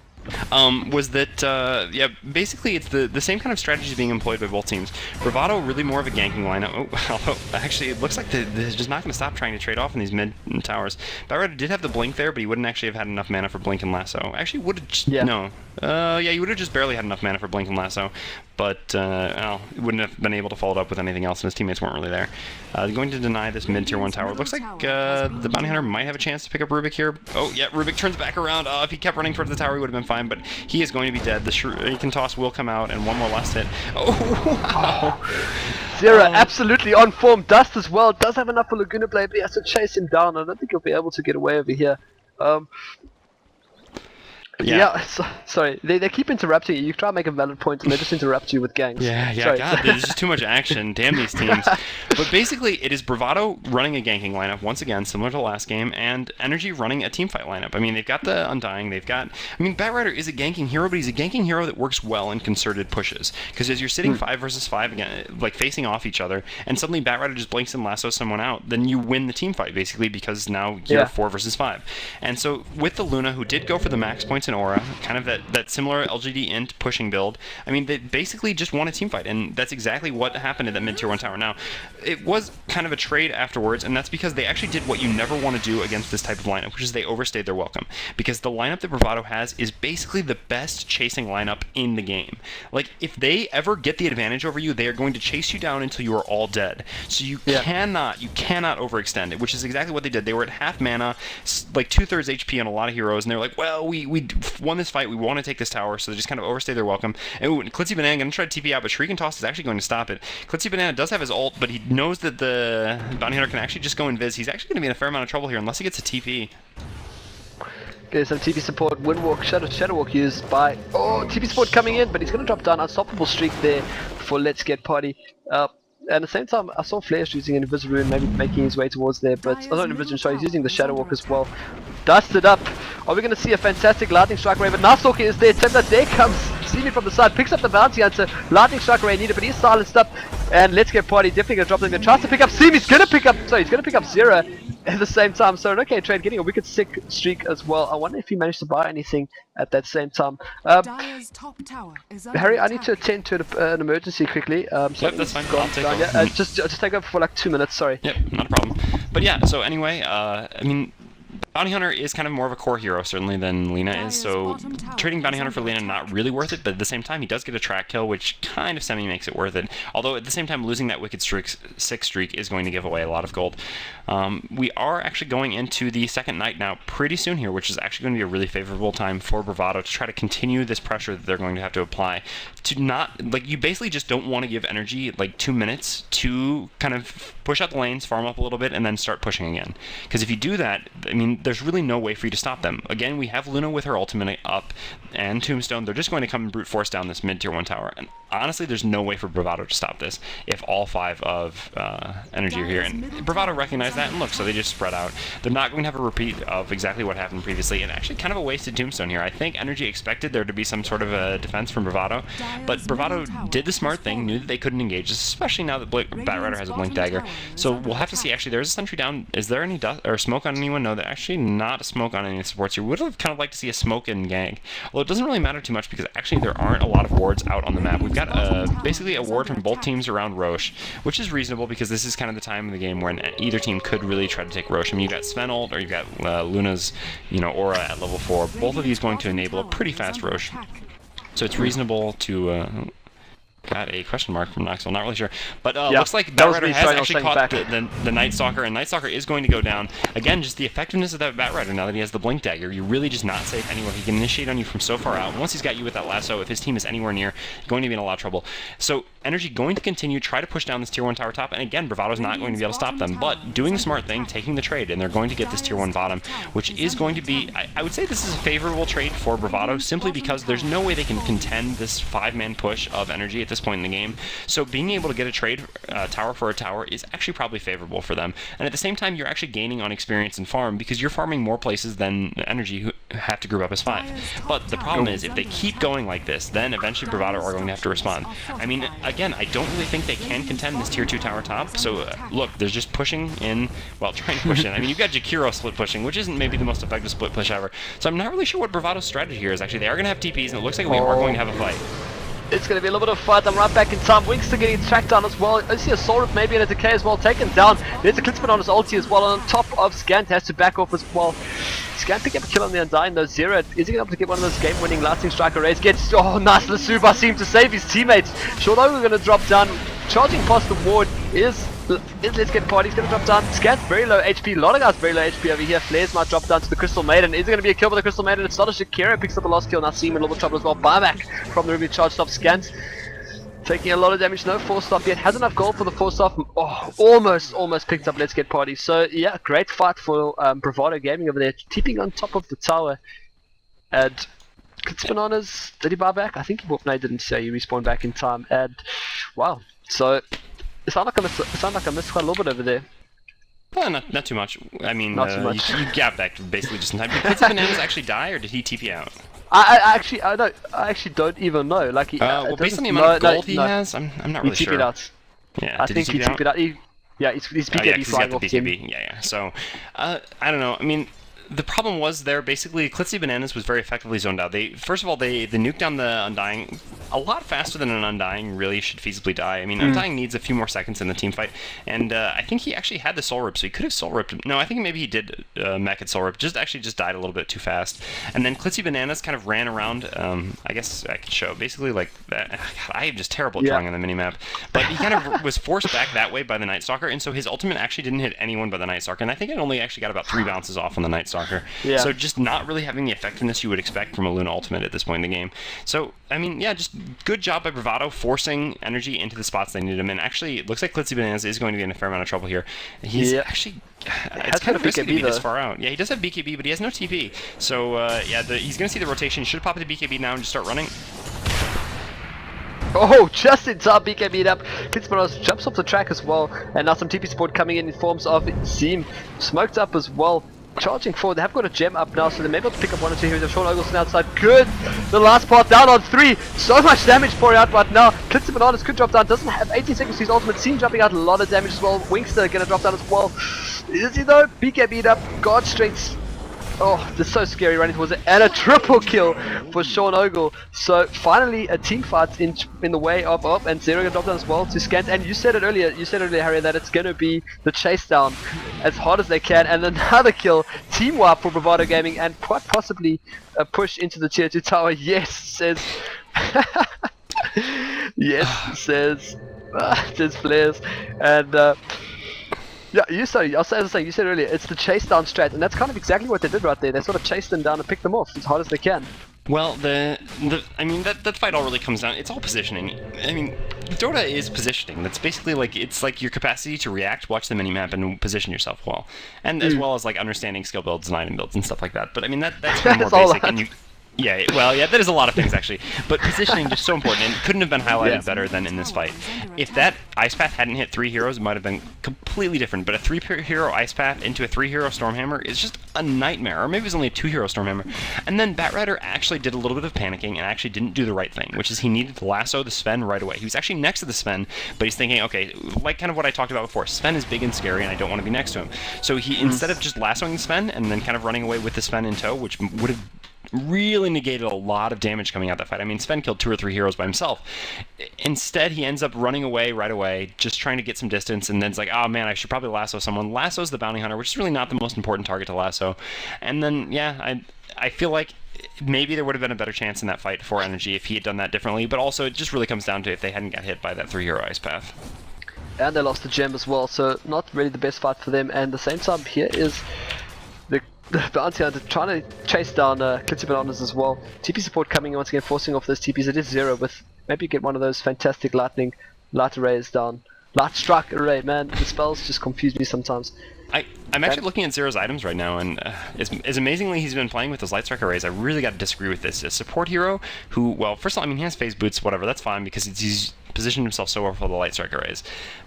Was that, yeah, basically it's the same kind of strategies being employed by both teams. Bravado really more of a ganking lineup. Oh, although, actually, it looks like they're just not going to stop trying to trade off in these mid towers. Batrider did have the Blink there, but he wouldn't actually have had enough mana for Blink and Lasso. Actually, would have, no. Yeah, he would have just barely had enough mana for Blink and Lasso, but, well, he wouldn't have been able to follow it up with anything else, and his teammates weren't really there. Going to deny this mid-tier 1 tower. Looks like the Bounty Hunter might have a chance to pick up Rubik here. Oh, yeah, Rubik turns back around. If he kept running towards the tower, he would have been fine, but he is going to be dead. The Shuriken Toss will come out, and one more last hit. Oh, wow. Zera absolutely on form. Dust as well. Does have enough for Laguna Blade, but he has to chase him down. I don't think he'll be able to get away over here. Yeah, sorry. They keep interrupting you. You try to make a valid point, and they just interrupt you with gangs. Yeah, sorry. God, there's just too much action. Damn these teams. But basically, it is Bravado running a ganking lineup, once again, similar to the last game, and Energy running a teamfight lineup. I mean, they've got the Undying, I mean, Batrider is a ganking hero, but he's a ganking hero that works well in concerted pushes. Because as you're sitting 5 versus 5, again, like facing off each other, and suddenly Batrider just blinks and lassos someone out, then you win the teamfight, basically, because now you're 4 versus 5. And so, with the Luna, who did go for the max points in Aura, kind of that similar LGD int pushing build, I mean, they basically just won a teamfight, and that's exactly what happened at that mid-tier 1 tower. Now, it was kind of a trade afterwards, and that's because they actually did what you never want to do against this type of lineup, which is they overstayed their welcome. Because the lineup that Bravado has is basically the best chasing lineup in the game. Like, if they ever get the advantage over you, they are going to chase you down until you are all dead. So you cannot overextend it, which is exactly what they did. They were at half mana, like 2/3 HP on a lot of heroes, and they were like, well, we we've won this fight. We want to take this tower, so they just kind of overstay their welcome. And ooh, Klitzy Banana going to try to TP out, but Shuriken Toss is actually going to stop it. Klitzy Banana does have his ult, but he knows that the Bounty Hunter can actually just go invis. He's actually going to be in a fair amount of trouble here unless he gets a TP. Okay, some TP support, Windwalk, Shadow Walk used by... Oh, TP support coming in, but he's going to drop down. Unstoppable streak there for Let's Get Party. And at the same time, I saw Flares using an Invis Rune, maybe making his way towards there, but... Oh, not Invis Rune, sorry, he's using the Shadow Walk as well. Dusted up. Are we going to see a fantastic Lightning Strike Ray? But Nightstalker is there. Templar there comes Seaman from the side, picks up the Bounty Hunter. Lightning Strike Ray needed, but he's silenced up. And Let's Get Party definitely going to drop them in. Tries to pick up Seam, he's going to pick up... Sorry, he's going to pick up Zera at the same time. So an okay trade, getting a wicked sick streak as well. I wonder if he managed to buy anything at that same time. Dire's top tower is under Harry, I need to attack. attend to an emergency quickly. Yep, that's fine. I'll take over. Yeah, just take over for like 2 minutes, sorry. Yep, not a problem. But yeah, so anyway, I mean, Bounty Hunter is kind of more of a core hero, certainly, than Lina is, so trading Bounty Hunter for Lina not really worth it, but at the same time, he does get a track kill, which kind of semi-makes it worth it. Although, at the same time, losing that Wicked 6 streak is going to give away a lot of gold. We are actually going into the second night now pretty soon here, which is actually going to be a really favorable time for Bravado to try to continue this pressure that they're going to have to apply. To not, like, you basically just don't want to give energy, like, 2 minutes to kind of push out the lanes, farm up a little bit, and then start pushing again. Because if you do that, I mean, there's really no way for you to stop them. Again, we have Luna with her ultimate up and Tombstone. They're just going to come and brute force down this mid-tier 1 tower. And honestly, there's no way for Bravado to stop this if all 5 of energy are here. And Bravado recognized that, and look, so they just spread out. They're not going to have a repeat of exactly what happened previously, and actually kind of a wasted Tombstone here. I think energy expected there to be some sort of a defense from Bravado, but Bravado did the smart thing, knew that they couldn't engage, especially now that Batrider has a Blink Dagger. So we'll have to see. Actually, there's a sentry down. Is there any dust or smoke on anyone? No, there actually not a smoke on any supports here. Would have kind of liked to see a smoke in gang. Well, it doesn't really matter too much because actually there aren't a lot of wards out on the map. We've got basically a ward from both teams around Roche, which is reasonable because this is kind of the time of the game when either team could really try to take Roche. I mean, you've got Sven ult or you've got Luna's, aura at level 4. Both of these going to enable a pretty fast Roche. So it's reasonable to... Got a question mark from Knoxville, not really sure. But looks like Batrider has actually caught the Night Stalker, and Night Stalker is going to go down. Again, just the effectiveness of that Batrider now that he has the Blink Dagger. You're really just not safe anywhere. He can initiate on you from so far out. Once he's got you with that lasso, if his team is anywhere near, you're going to be in a lot of trouble. So energy going to continue, try to push down this tier 1 tower top, and again, Bravado's not going to be able to stop them. But doing the smart thing, taking the trade, and they're going to get this tier 1 bottom, which is going to be, I would say this is a favorable trade for Bravado, simply because there's no way they can contend this 5-man push of energy at this point in the game. So being able to get a trade tower for a tower is actually probably favorable for them. And at the same time, you're actually gaining on experience and farm because you're farming more places than energy who have to group up as 5. But the problem is, if they keep going like this, then eventually Bravado are going to have to respond. I mean, again, I don't really think they can contend this tier 2 tower top. So look, there's just pushing in, well, trying to push in. I mean, you've got Jakiro split pushing, which isn't maybe the most effective split push ever. So I'm not really sure what Bravado's strategy here is. Actually, they are going to have TPs, and it looks like we are going to have a fight. It's going to be a little bit of a fight. I'm right back in time. Winkster getting tracked down as well. I see a Soul Rip maybe and a Decay as well taken down. There's a Klitzman on his ulti as well. On top of Scant has to back off as well. Scant pick up a kill on the Undying though. Zero, is he going to be able to get one of those game-winning Lightning Strike arrays? Gets, oh nice, Lasuba seemed to save his teammates. Shortho we're going to drop down. Charging past the ward is Let's Get Party. He's going to drop down. Scant's very low HP. A lot of guys very low HP over here. Flares might drop down to the Crystal Maiden. Is it going to be a kill by the Crystal Maiden? It's not a Shakira. Picks up the last kill. Now Seam in a little bit of trouble as well. Buyback from the Ruby charge stop. Scant taking a lot of damage. No force stop yet. Has enough gold for the force stop. Oh, almost picked up Let's Get Party. So yeah, great fight for Bravado Gaming over there. Keeping on top of the tower. And Bananas, did he buy back? I think he bought. No, he didn't say he respawned back in time. And wow. So it sounded like I missed quite a little bit over there. Well, not too much. I mean, not too much. You got back basically just in time. Did Klitzy Bananas actually die, or did he TP out? I actually don't even know. Like, well, based on the amount of gold he has, I'm not really sure. He TP'd out. Yeah, I think he TP'd out. Yeah, he's BKB flying off him. Yeah. So, I don't know. I mean, the problem was there basically Klitzy Bananas was very effectively zoned out. First of all, they nuked down the Undying a lot faster than an Undying really should feasibly die. I mean, Undying needs a few more seconds in the team fight, and I think he actually had the Soul Rip, so he could have Soul Ripped him. No, I think maybe he did mech at Soul Rip, just died a little bit too fast. And then Klitzy Bananas kind of ran around, I guess I could show, basically like that. God, I am just terrible at drawing on the minimap. But he kind of was forced back that way by the Night Stalker, and so his ultimate actually didn't hit anyone but the Night Stalker, and I think it only actually got about 3 bounces off on the Night Stalker. Stalker. Yeah. So just not really having the effectiveness you would expect from a Luna ultimate at this point in the game. So, I mean, yeah, just good job by Bravado forcing energy into the spots they needed him in. Actually, it looks like Klitzy Bananas is going to be in a fair amount of trouble here. He's actually... It's kind of risky to be this far out. Yeah, he does have BKB, but he has no TP. So, yeah, he's going to see the rotation. He should pop the BKB now and just start running. Oh, just in time, BK beat up. Klitz jumps off the track as well, and now some TP support coming in forms of Seam. Smoked up as well, charging forward. They have got a gem up now, so they may be able to pick up 1 or 2 heroes. Sean Ogleson outside, good! The last part down on 3, so much damage pouring out right now. Klitz Bananas could drop down, doesn't have 18 seconds to his ultimate. Seam jumping out a lot of damage as well. Wingster gonna drop down as well. Is he though? BK beat up, guard strength. Oh, this is so scary running towards it, and a triple kill for Sean Ogle. So finally a team fight's in the way of up, and Zero gonna drop down as well to Scant. And you said it earlier, Harry, that it's gonna be the chase down as hard as they can, and another kill, team wipe for Bravado Gaming, and quite possibly a push into the tier 2 tower. Yes, says yes, says Flares, and yeah, you said earlier, it's the chase down strat, and that's kind of exactly what they did right there. They sort of chased them down and picked them off as hard as they can. Well, I mean, that fight all really comes down, it's all positioning. I mean, Dota is positioning. That's basically like, it's like your capacity to react, watch the minimap, and position yourself well. And as well as like understanding skill builds and item builds and stuff like that. But I mean, that's kind of more basic, and you... Yeah, well, yeah, that is a lot of things, actually. But positioning just so important, and it couldn't have been highlighted better than in this fight. If that Ice Path hadn't hit 3 heroes, it might have been completely different. But a 3-hero Ice Path into a 3-hero Stormhammer is just a nightmare. Or maybe it was only a 2-hero Stormhammer. And then Batrider actually did a little bit of panicking and actually didn't do the right thing, which is he needed to lasso the Sven right away. He was actually next to the Sven, but he's thinking, okay, like kind of what I talked about before, Sven is big and scary, and I don't want to be next to him. So he, instead of just lassoing the Sven and then kind of running away with the Sven in tow, which would have really negated a lot of damage coming out that fight. I mean, Sven killed 2 or 3 heroes by himself. Instead, he ends up running away right away, just trying to get some distance, and then it's like, oh man, I should probably lasso someone. Lasso's the bounty hunter, which is really not the most important target to lasso. And then, yeah, I feel like maybe there would have been a better chance in that fight for Energy if he had done that differently, but also it just really comes down to if they hadn't got hit by that 3-hero Ice Path. And they lost the gem as well, so not really the best fight for them. And the same time here is the bounty hunter trying to chase down Klitzy Bananas as well. TP support coming in once again, forcing off those TPs. It is Zero with maybe get one of those fantastic light arrays down. Light strike array, man, the spells just confuse me sometimes. I'm actually looking at Zero's items right now, and as amazingly he's been playing with those Light Strike arrays, I really got to disagree with this. A support hero who, well, first of all, I mean, he has phase boots, whatever, that's fine, because he's positioned himself so well for the Light Strike arrays.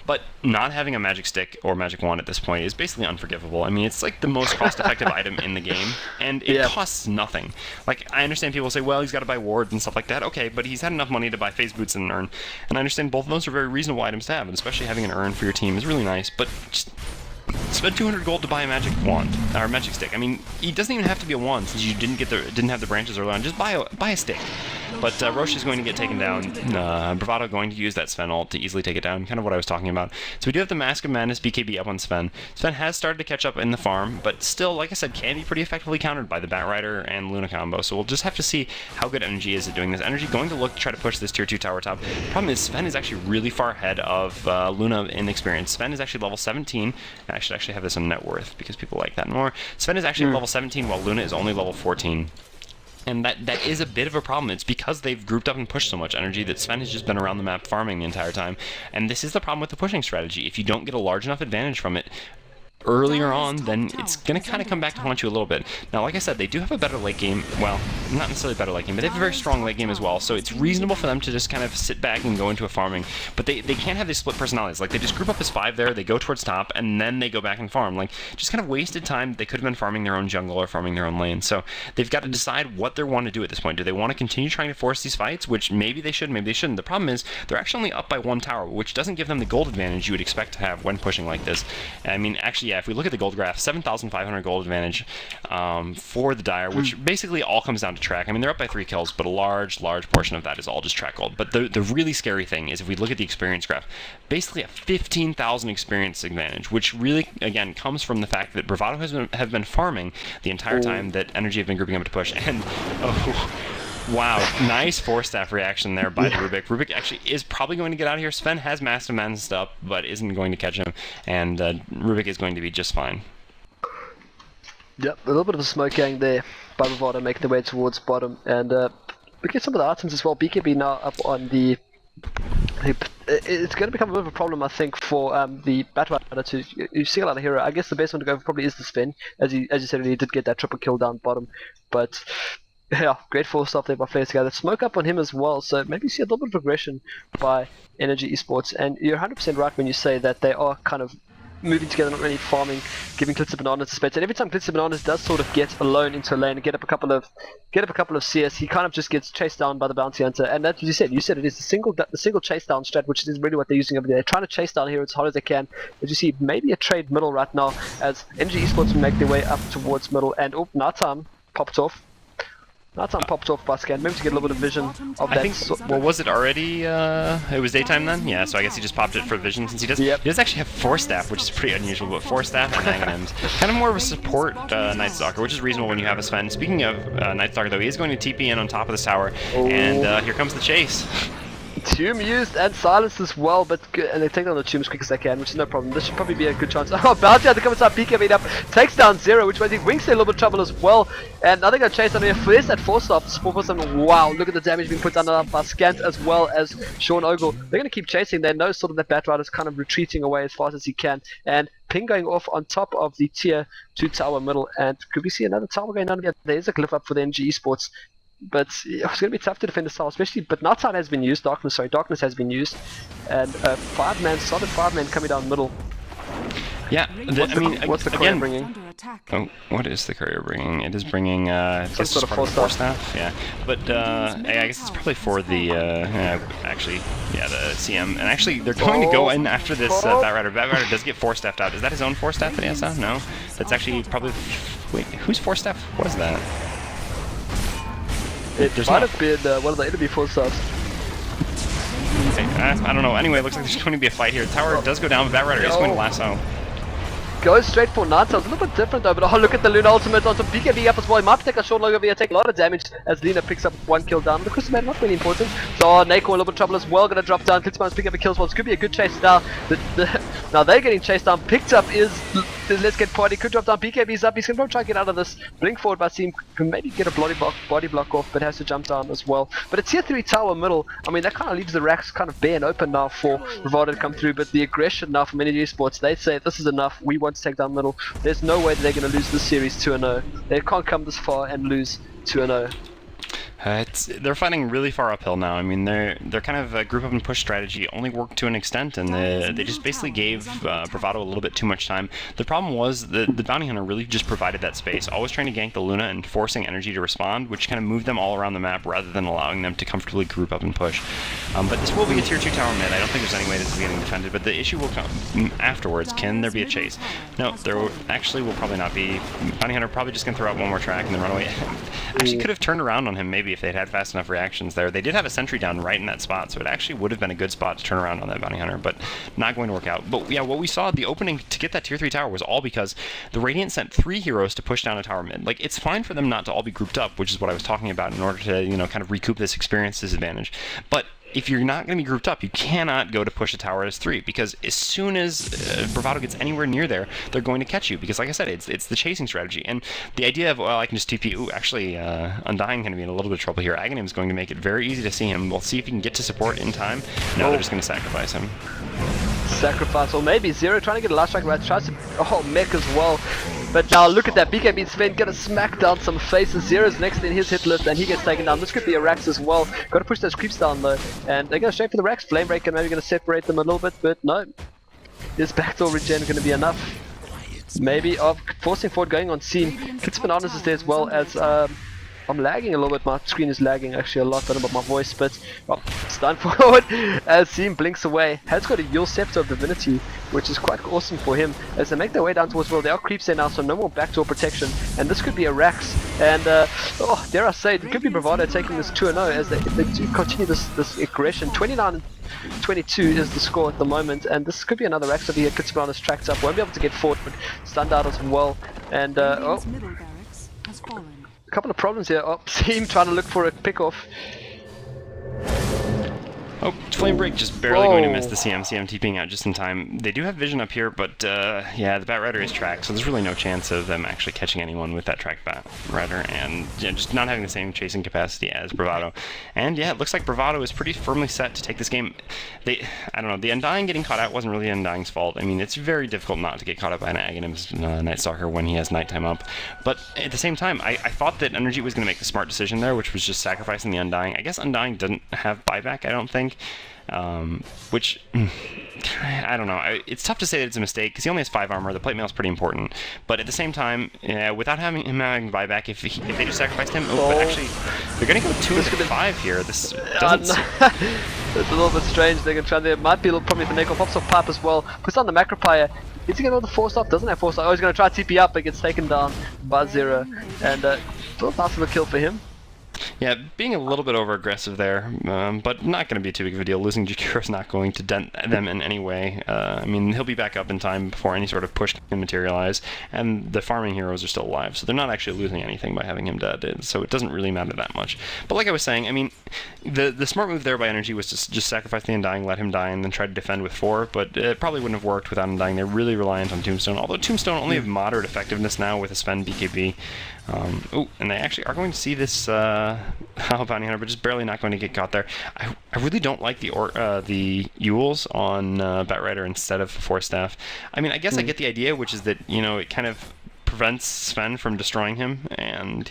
But not having a magic stick or magic wand at this point is basically unforgivable. I mean, it's like the most cost-effective item in the game, and it costs nothing. Like, I understand people say, well, he's got to buy wards and stuff like that. Okay, but he's had enough money to buy phase boots and an urn, and I understand both of those are very reasonable items to have, and especially having an urn for your team is really nice, but just spend 200 gold to buy a magic wand or a magic stick. I mean, it doesn't even have to be a wand since you didn't have the branches early on. Just buy a stick. But Roche is going to get taken down. Bravado going to use that Sven ult to easily take it down. Kind of what I was talking about. So we do have the Mask of Madness BKB up on Sven. Sven has started to catch up in the farm, but still, like I said, can be pretty effectively countered by the Batrider and Luna combo. So we'll just have to see how good Energy is at doing this. Energy going to look to try to push this tier 2 tower top. The problem is Sven is actually really far ahead of Luna in experience. Sven is actually level 17. And I should actually have this on net worth because people like that more. Sven is actually level 17 while Luna is only level 14. And that is a bit of a problem. It's because they've grouped up and pushed so much Energy that Sven has just been around the map farming the entire time. And this is the problem with the pushing strategy. If you don't get a large enough advantage from it earlier on, then it's going to kind of come back to haunt you a little bit. Now, like I said, they do have a better late game. Well, not necessarily better late game, but they have a very strong late game as well. So it's reasonable for them to just kind of sit back and go into a farming. But they can't have these split personalities. Like, they just group up as 5 there, they go towards top, and then they go back and farm. Like, just kind of wasted time. They could have been farming their own jungle or farming their own lane. So they've got to decide what they want to do at this point. Do they want to continue trying to force these fights, which maybe they should, maybe they shouldn't. The problem is they're actually only up by 1 tower, which doesn't give them the gold advantage you would expect to have when pushing like this. I mean, actually, yeah, if we look at the gold graph, 7,500 gold advantage for the Dire, which basically all comes down to track. I mean, they're up by 3 kills, but a large portion of that is all just track gold. But the really scary thing is if we look at the experience graph, basically a 15,000 experience advantage, which really, again, comes from the fact that Bravado have been farming the entire time that Energy have been grouping up to push. And, wow, nice 4-staff reaction there by the Rubik. Rubik actually is probably going to get out of here. Sven has Master Man's up, but isn't going to catch him, and Rubik is going to be just fine. Yep, a little bit of a smoke gang there by Bravado making their way towards bottom, and we get some of the items as well. BKB now up on the. It's going to become a bit of a problem, I think, for the Batrider to. You see a lot of hero. I guess the best one to go for probably is the Sven, as you said, he did get that triple kill down bottom, but. Yeah, great force off there by players together. Smoke up on him as well, so maybe you see a little bit of progression by Energy Esports. And you're 100% right when you say that they are kind of moving together, not really farming, giving Glitzer Bananas space. And every time Glitzer Bananas does sort of get alone into a lane and get up a couple of CS, he kind of just gets chased down by the bounty hunter. And that you said it is the single chase down strat, which is really what they're using over there. They're trying to chase down here as hard as they can. As you see, maybe a trade middle right now as Energy Esports will make their way up towards middle. And Nighttime popped off. Nighttime popped off by scan, maybe to get a little bit of vision of that. I think, well, was it already, it was daytime then? Yeah, so I guess he just popped it for vision since he does actually have 4 staff, which is pretty unusual, but 4 staff and Aghanims. Kind of more of a support Night Stalker, which is reasonable when you have a Sven. Speaking of Night Stalker though, he is going to TP in on top of this tower, and here comes the chase. Tomb used and silence as well, but and they take down the tomb as quick as they can, which is no problem. This should probably be a good chance. Oh, Bounty Hunter comes inside, BKB up, takes down Zero, which means he Wings a little bit of trouble as well. And now they're going to chase down here. First that 4-star, 4-7. Wow, look at the damage being put down by Scant as well as Sean Ogle. They're going to keep chasing. They know sort of that Batrider is kind of retreating away as fast as he can. And Ping going off on top of the tier 2 tower middle. And could we see another tower going down here? There's a glyph up for the NG Esports. But it's going to be tough to defend the tower, especially. But Nighttime has been used, Darkness has been used, and a solid 5-man coming down middle. Yeah, what's the courier bringing? Oh, what is the courier bringing? It is bringing some sort of 4 staff. Yeah, but I guess it's probably for the the CM. And actually, they're going to go in after this Batrider. Batrider does get 4 staffed out. Is that his own 4 staff that he has now? No, that's actually probably. Wait, whose 4 staff was that? It might have been one of the enemy 4-stars. Okay, I don't know. Anyway, it looks like there's going to be a fight here. The tower does go down, but Batrider is going to lasso. Goes straight for Nighttime. A little bit different though, but oh, look at the Luna ultimate onto BKB up as well. He might take a short logo over here, take a lot of damage as Luna picks up 1 kill down. The Crystal Man not really important. So Nako a little bit of trouble as well, gonna drop down. Klitzman's picking up a kill as well. This could be a good chase now. Now they're getting chased down. Picked up is Let's Get Party. Could drop down. BKB's up. He's gonna probably try to get out of this. Blink forward by Seam. Can maybe get a body block off, but has to jump down as well. But a tier 3 tower middle. I mean, that kind of leaves the racks kind of bare and open now for Bravado to come through. But the aggression now from Energy Sports, they say this is enough. We want to take down middle. There's no way that they're going to lose this series 2-0. They can't come this far and lose 2-0. They're fighting really far uphill now. I mean, they're kind of a group up and push strategy only worked to an extent, and they just basically gave Bravado a little bit too much time. The problem was the Bounty Hunter really just provided that space, always trying to gank the Luna and forcing Energy to respond, which kind of moved them all around the map rather than allowing them to comfortably group up and push. But this will be a tier 2 tower mid. I don't think there's any way this is getting defended, but the issue will come afterwards. Can there be a chase? No, there actually will probably not be. Bounty Hunter probably just going to throw out one more track and then run away. Actually could have turned around on him maybe if they'd had fast enough reactions there. They did have a sentry down right in that spot, so it actually would have been a good spot to turn around on that Bounty Hunter, but not going to work out. But yeah, what we saw, the opening to get that tier 3 tower was all because the Radiant sent 3 heroes to push down a tower mid. Like, it's fine for them not to all be grouped up, which is what I was talking about in order to, you know, kind of recoup this experience disadvantage. But if you're not going to be grouped up, you cannot go to push a tower as 3, because as soon as Bravado gets anywhere near there, they're going to catch you, because like I said, it's the chasing strategy. And the idea of, well, I can just TP, ooh, actually, Undying going to be in a little bit of trouble here. Aghanim is going to make it very easy to see him. We'll see if he can get to support in time. No, they're just going to sacrifice him. Sacrifice, or maybe Zero trying to get a last strike right, tries to, mech as well. But now look at that, BKB Sven gonna smack down some faces. Zero's next in his hit list and he gets taken down. This could be a Rax as well. Gotta push those creeps down though. And they're gonna straight for the Rax. Flame Breaker maybe gonna separate them a little bit, but no. This backdoor regen gonna be enough. Maybe of forcing forward, going on Seam. Kitz Bananas is there as well as I'm lagging a little bit, my screen is lagging actually a lot, I don't know about my voice, but stun forward as Seam blinks away. Has got a Yule Scepter of Divinity, which is quite awesome for him as they make their way down towards world. There are creeps there now, so no more backdoor protection, and this could be a Rax, and dare I say, it could be Bravado taking this 2-0 as they do continue this aggression. 29-22 is the score at the moment, and this could be another Rax over here. Kitsubrana's tracked up, won't be able to get forward, stunned out as well, and middle barracks has fallen. a couple of problems here. Seam trying to look for a pick-off. Oh, Flame Break just barely going to miss the CM TPing out just in time. They do have vision up here, but yeah, the Bat Rider is tracked, so there's really no chance of them actually catching anyone with that tracked Bat Rider, and yeah, just not having the same chasing capacity as Bravado. And yeah, it looks like Bravado is pretty firmly set to take this game. I don't know, the Undying getting caught out wasn't really Undying's fault. I mean, it's very difficult not to get caught up by an Aghanim's Night Stalker when he has nighttime up, but at the same time, I thought that Energy was going to make the smart decision there, which was just sacrificing the Undying. I guess Undying doesn't have buyback, I don't think. Which, I don't know. It's tough to say that it's a mistake because he only has 5 armor. The plate mail is pretty important, but at the same time, without having him having buyback, if they just sacrificed him, but actually they're gonna go 2 into 5 here. This doesn't. It's a little bit strange. They're gonna try. There might be a little problem if the Neko pops off pipe as well. Puts on the Macropier. Is he gonna be able to force off? Doesn't have force off. Oh, he's gonna try TP up, but gets taken down by Zero, and still nice of a kill for him. Yeah, being a little bit over-aggressive there, but not going to be too big of a deal. Losing Jakiro is not going to dent them in any way. I mean, he'll be back up in time before any sort of push can materialize, and the farming heroes are still alive, so they're not actually losing anything by having him dead, so it doesn't really matter that much. But like I was saying, I mean, the smart move there by Energy was to just sacrifice the Undying, let him die, and then try to defend with 4, but it probably wouldn't have worked without Undying. They're really reliant on Tombstone, although Tombstone only have moderate effectiveness now with a Sven BKB. Oh, and they actually are going to see this Bounty Hunter, but just barely not going to get caught there. I really don't like the Yules on Bat Rider instead of Force Staff. I mean, I guess I get the idea, which is that, you know, it kind of prevents Sven from destroying him, and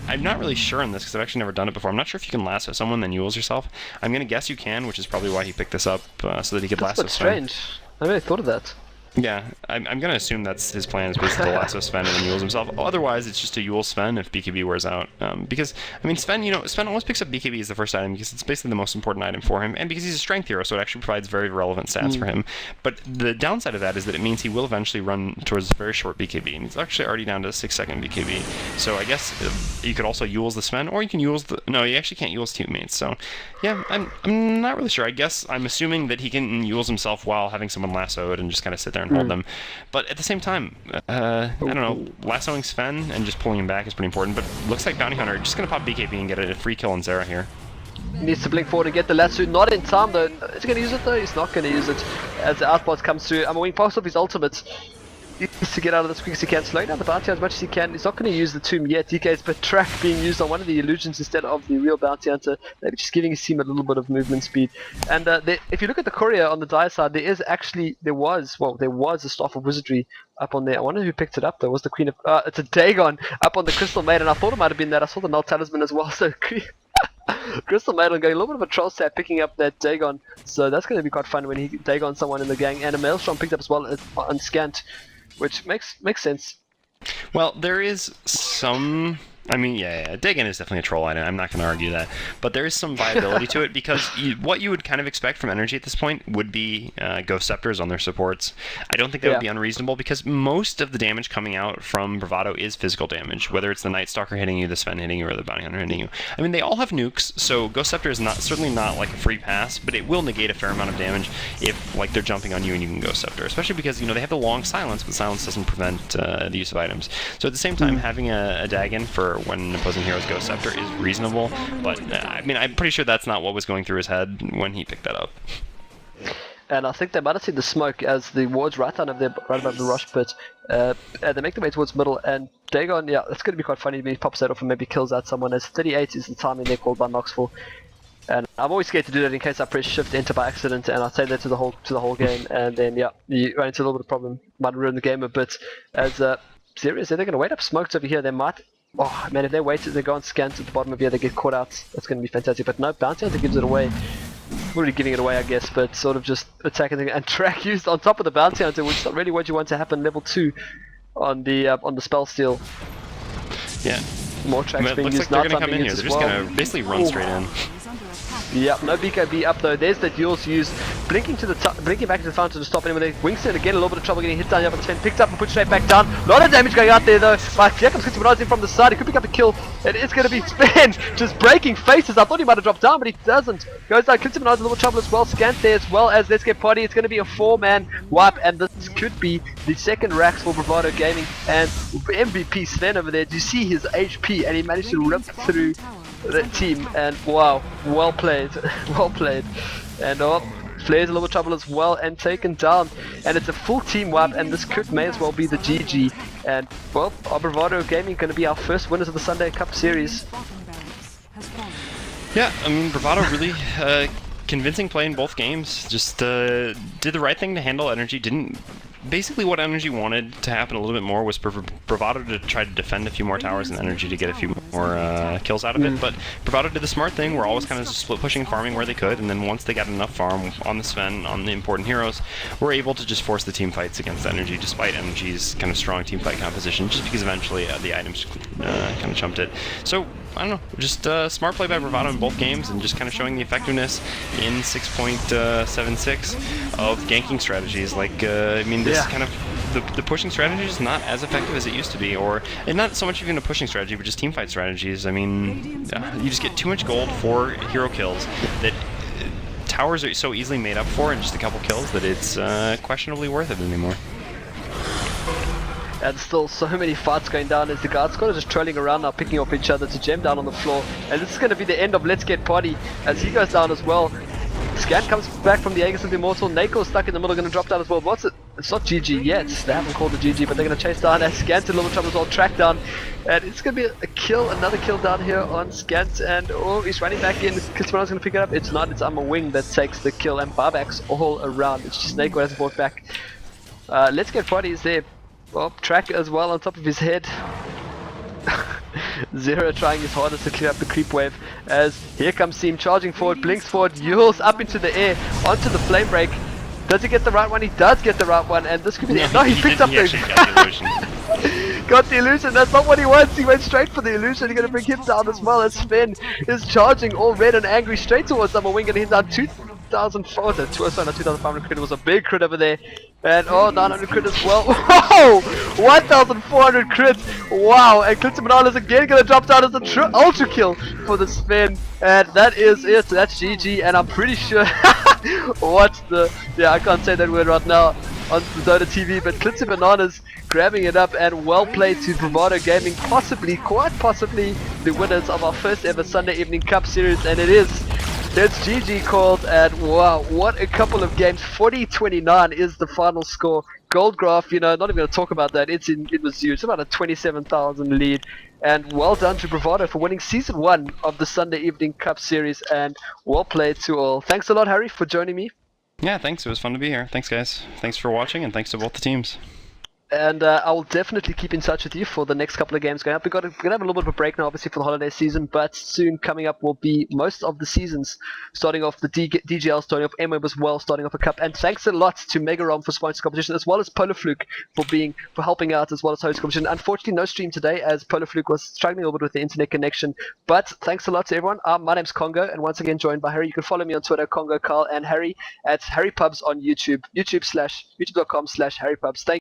I'm not really sure on this because I've actually never done it before. I'm not sure if you can lasso someone then Yules yourself. I'm going to guess you can, which is probably why he picked this up, so that he could lasso That's Sven. strange. I really thought of that. Yeah, I'm going to assume that's his plan, is basically to lasso Sven and then Yules himself. Otherwise, it's just a Yule Sven if BKB wears out. Because, I mean, Sven, you know, Sven always picks up BKB as the first item because it's basically the most important item for him, and because he's a strength hero, so it actually provides very relevant stats for him. But the downside of that is that it means he will eventually run towards very short BKB, and he's actually already down to 6-second BKB. So I guess you could also Yules the Sven, or you can Yules the... No, you actually can't Yules teammates, so... Yeah, I'm not really sure. I guess I'm assuming that he can Yules himself while having someone lassoed and just kind of sit there and hold them. But at the same time, I don't know, lassoing Sven and just pulling him back is pretty important, but looks like Bounty Hunter just going to pop BKB and get a free kill on Zera here. Needs to blink forward and get the lasso, not in time though. Is he going to use it though? He's not going to use it as the outbots comes through. I'm going to pass off his ultimate. He needs to get out of this as quick as he can, slowing down the bounty as much as he can. He's not going to use the tomb yet. DK's but track being used on one of the illusions instead of the real bounty hunter. Maybe just giving his team a little bit of movement speed. And if you look at the courier on the Dire side, there was a Staff of Wizardry up on there. I wonder who picked it up though. Was the Queen of it's a Dagon up on the Crystal Maiden. I thought it might have been that. I saw the Null Talisman as well. So Crystal Maiden going a little bit of a troll stat picking up that Dagon. So that's going to be quite fun when he Dagon someone in the gang. And a Maelstrom picked up as well on Scant. Which makes sense. Well, there is some... I mean, yeah, Dagon is definitely a troll item. I'm not going to argue that. But there is some viability to it because what you would kind of expect from Energy at this point would be Ghost Scepters on their supports. I don't think that would be unreasonable because most of the damage coming out from Bravado is physical damage, whether it's the Night Stalker hitting you, the Sven hitting you, or the Bounty Hunter hitting you. I mean, they all have nukes, so Ghost Scepter is certainly not like a free pass, but it will negate a fair amount of damage if like they're jumping on you and you can Ghost Scepter, especially because, you know, they have the long silence, but silence doesn't prevent the use of items. So at the same time, having a Dagon for when opposing heroes Ghost Scepter is reasonable, but I mean, I'm pretty sure that's not what was going through his head when he picked that up. And I think they might have seen the smoke as the wards right above the rush pit. And they make their way towards middle, and Dagon, yeah, it's going to be quite funny when he pops that off and maybe kills out someone, as 38 is the timing they're called by Knoxville. And I'm always scared to do that in case I press shift enter by accident, and I say that to the whole game, and then yeah, you run into a little bit of problem, might ruin the game a bit. As serious, they're going to wait up smokes over here. They might. Oh man, if they wait, they go on scans at the bottom of here, they get caught out. That's going to be fantastic. But no, Bounty Hunter gives it away. Already giving it away, I guess, but sort of just attacking the, and track used on top of the Bounty Hunter, which is not really what you want to happen. Level 2 on the spell steal. Yeah. More tracks being looks used. like they're going to come in here. They're just going to basically run straight in. Yeah, no BKB up though. There's that Yules used, blinking back to the fountain to stop anyone there. Wingston again, a little bit of trouble getting hit down here, but Sven picked up and put straight back down. A lot of damage going out there though. But here comes Kitsumanaz in from the side. He could pick up a kill. It is going to be Sven just breaking faces. I thought he might have dropped down, but he doesn't. Goes down. Kitsumanaz a little trouble as well. Scant there as well as Let's Get Party. It's going to be a 4-man wipe, and this could be the second racks for Bravado Gaming. And MVP Sven over there. Do you see his HP? And he managed to rip through the team, and wow, well played. Well played. And Flair's a little bit trouble as well and taken down. And it's a full team wipe, and this may as well be the GG. And well, our Bravado Gaming going to be our first winners of the Sunday Cup Series. Bottom barracks has fallen. Yeah, I mean, Bravado really convincing play in both games. Just did the right thing to handle Energy. Didn't basically what Energy wanted to happen a little bit more was for Bravado to try to defend a few more towers and Energy to get a few more kills out of it. But Bravado did the smart thing. We're always kind of split pushing and farming where they could, and then once they got enough farm on the Sven, on the important heroes, we're able to just force the team fights against Energy, despite Energy's kind of strong team fight composition, just because eventually the items kind of chumped it. So I don't know, just smart play by Bravado in both games, and just kind of showing the effectiveness in 6.76 of ganking strategies. Like, I mean, this is kind of the pushing strategy is not as effective as it used to be, and not so much even a pushing strategy, but just team fight strategies. I mean, you just get too much gold for hero kills that towers are so easily made up for in just a couple kills that it's questionably worth it anymore. And still so many fights going down as the guards kind of just trailing around now, picking up each other to jam down on the floor. And this is going to be the end of Let's Get Party as he goes down as well. Scan comes back from the Aegis of the Immortal. Nako's stuck in the middle, going to drop down as well. What's it? It's not GG yet. They haven't called it GG, but they're going to chase down as Scant in a little trouble as well. Track down. And it's going to be a kill, another kill down here on Scant. And he's running back in. Kismano's going to pick it up. It's not. It's Armor Wing that takes the kill. And buybacks all around. It's just Nako hasn't brought back. Let's Get Party is there. Well, Track as well on top of his head. Zero trying his hardest to clear up the creep wave as here comes Team charging forward, blinks forward, Yules up into the air, onto the flame break. Does he get the right one? He does get the right one, and this could be the... No, he picked up the... Got the illusion, that's not what he wants, he went straight for the illusion. He's going to bring him down as well as Sven is charging all red and angry straight towards Summer Wing, and he's down 2,500 crit. It was a big crit over there. And 900 crit as well. Whoa! 1,400 crit. Wow! And Clittermanal is again going to drop down as a ultra kill for the Sven. And that is it. That's GG. And I'm pretty sure what's the... Yeah, I can't say that word right now on the Dota TV. But Clittermanal grabbing it up, and well played to Bravado Gaming. Possibly, quite possibly, the winners of our first ever Sunday Evening Cup Series. And it is... It's GG called, and wow, what a couple of games. 40-29 is the final score. Gold graph, you know, not even going to talk about that. It was huge. It's about a 27,000 lead. And well done to Bravado for winning Season 1 of the Sunday Evening Cup Series. And well played to all. Thanks a lot, Harry, for joining me. Yeah, thanks. It was fun to be here. Thanks, guys. Thanks for watching, and thanks to both the teams. And I will definitely keep in touch with you for the next couple of games going up. We're going to have a little bit of a break now, obviously, for the holiday season, but soon coming up will be most of the seasons, starting off the DGL, starting off MWeb as well, starting off a cup. And thanks a lot to Megarom for sponsoring competition, as well as PolarfluKe for helping out, as well as host competition. Unfortunately, no stream today, as PolarfluKe was struggling a little bit with the internet connection. But thanks a lot to everyone. My name's Congo, and once again joined by Harry. You can follow me on Twitter, Congo Carl, and Harry at HarryPubs on YouTube, youtube.com/HarryPubs. Thank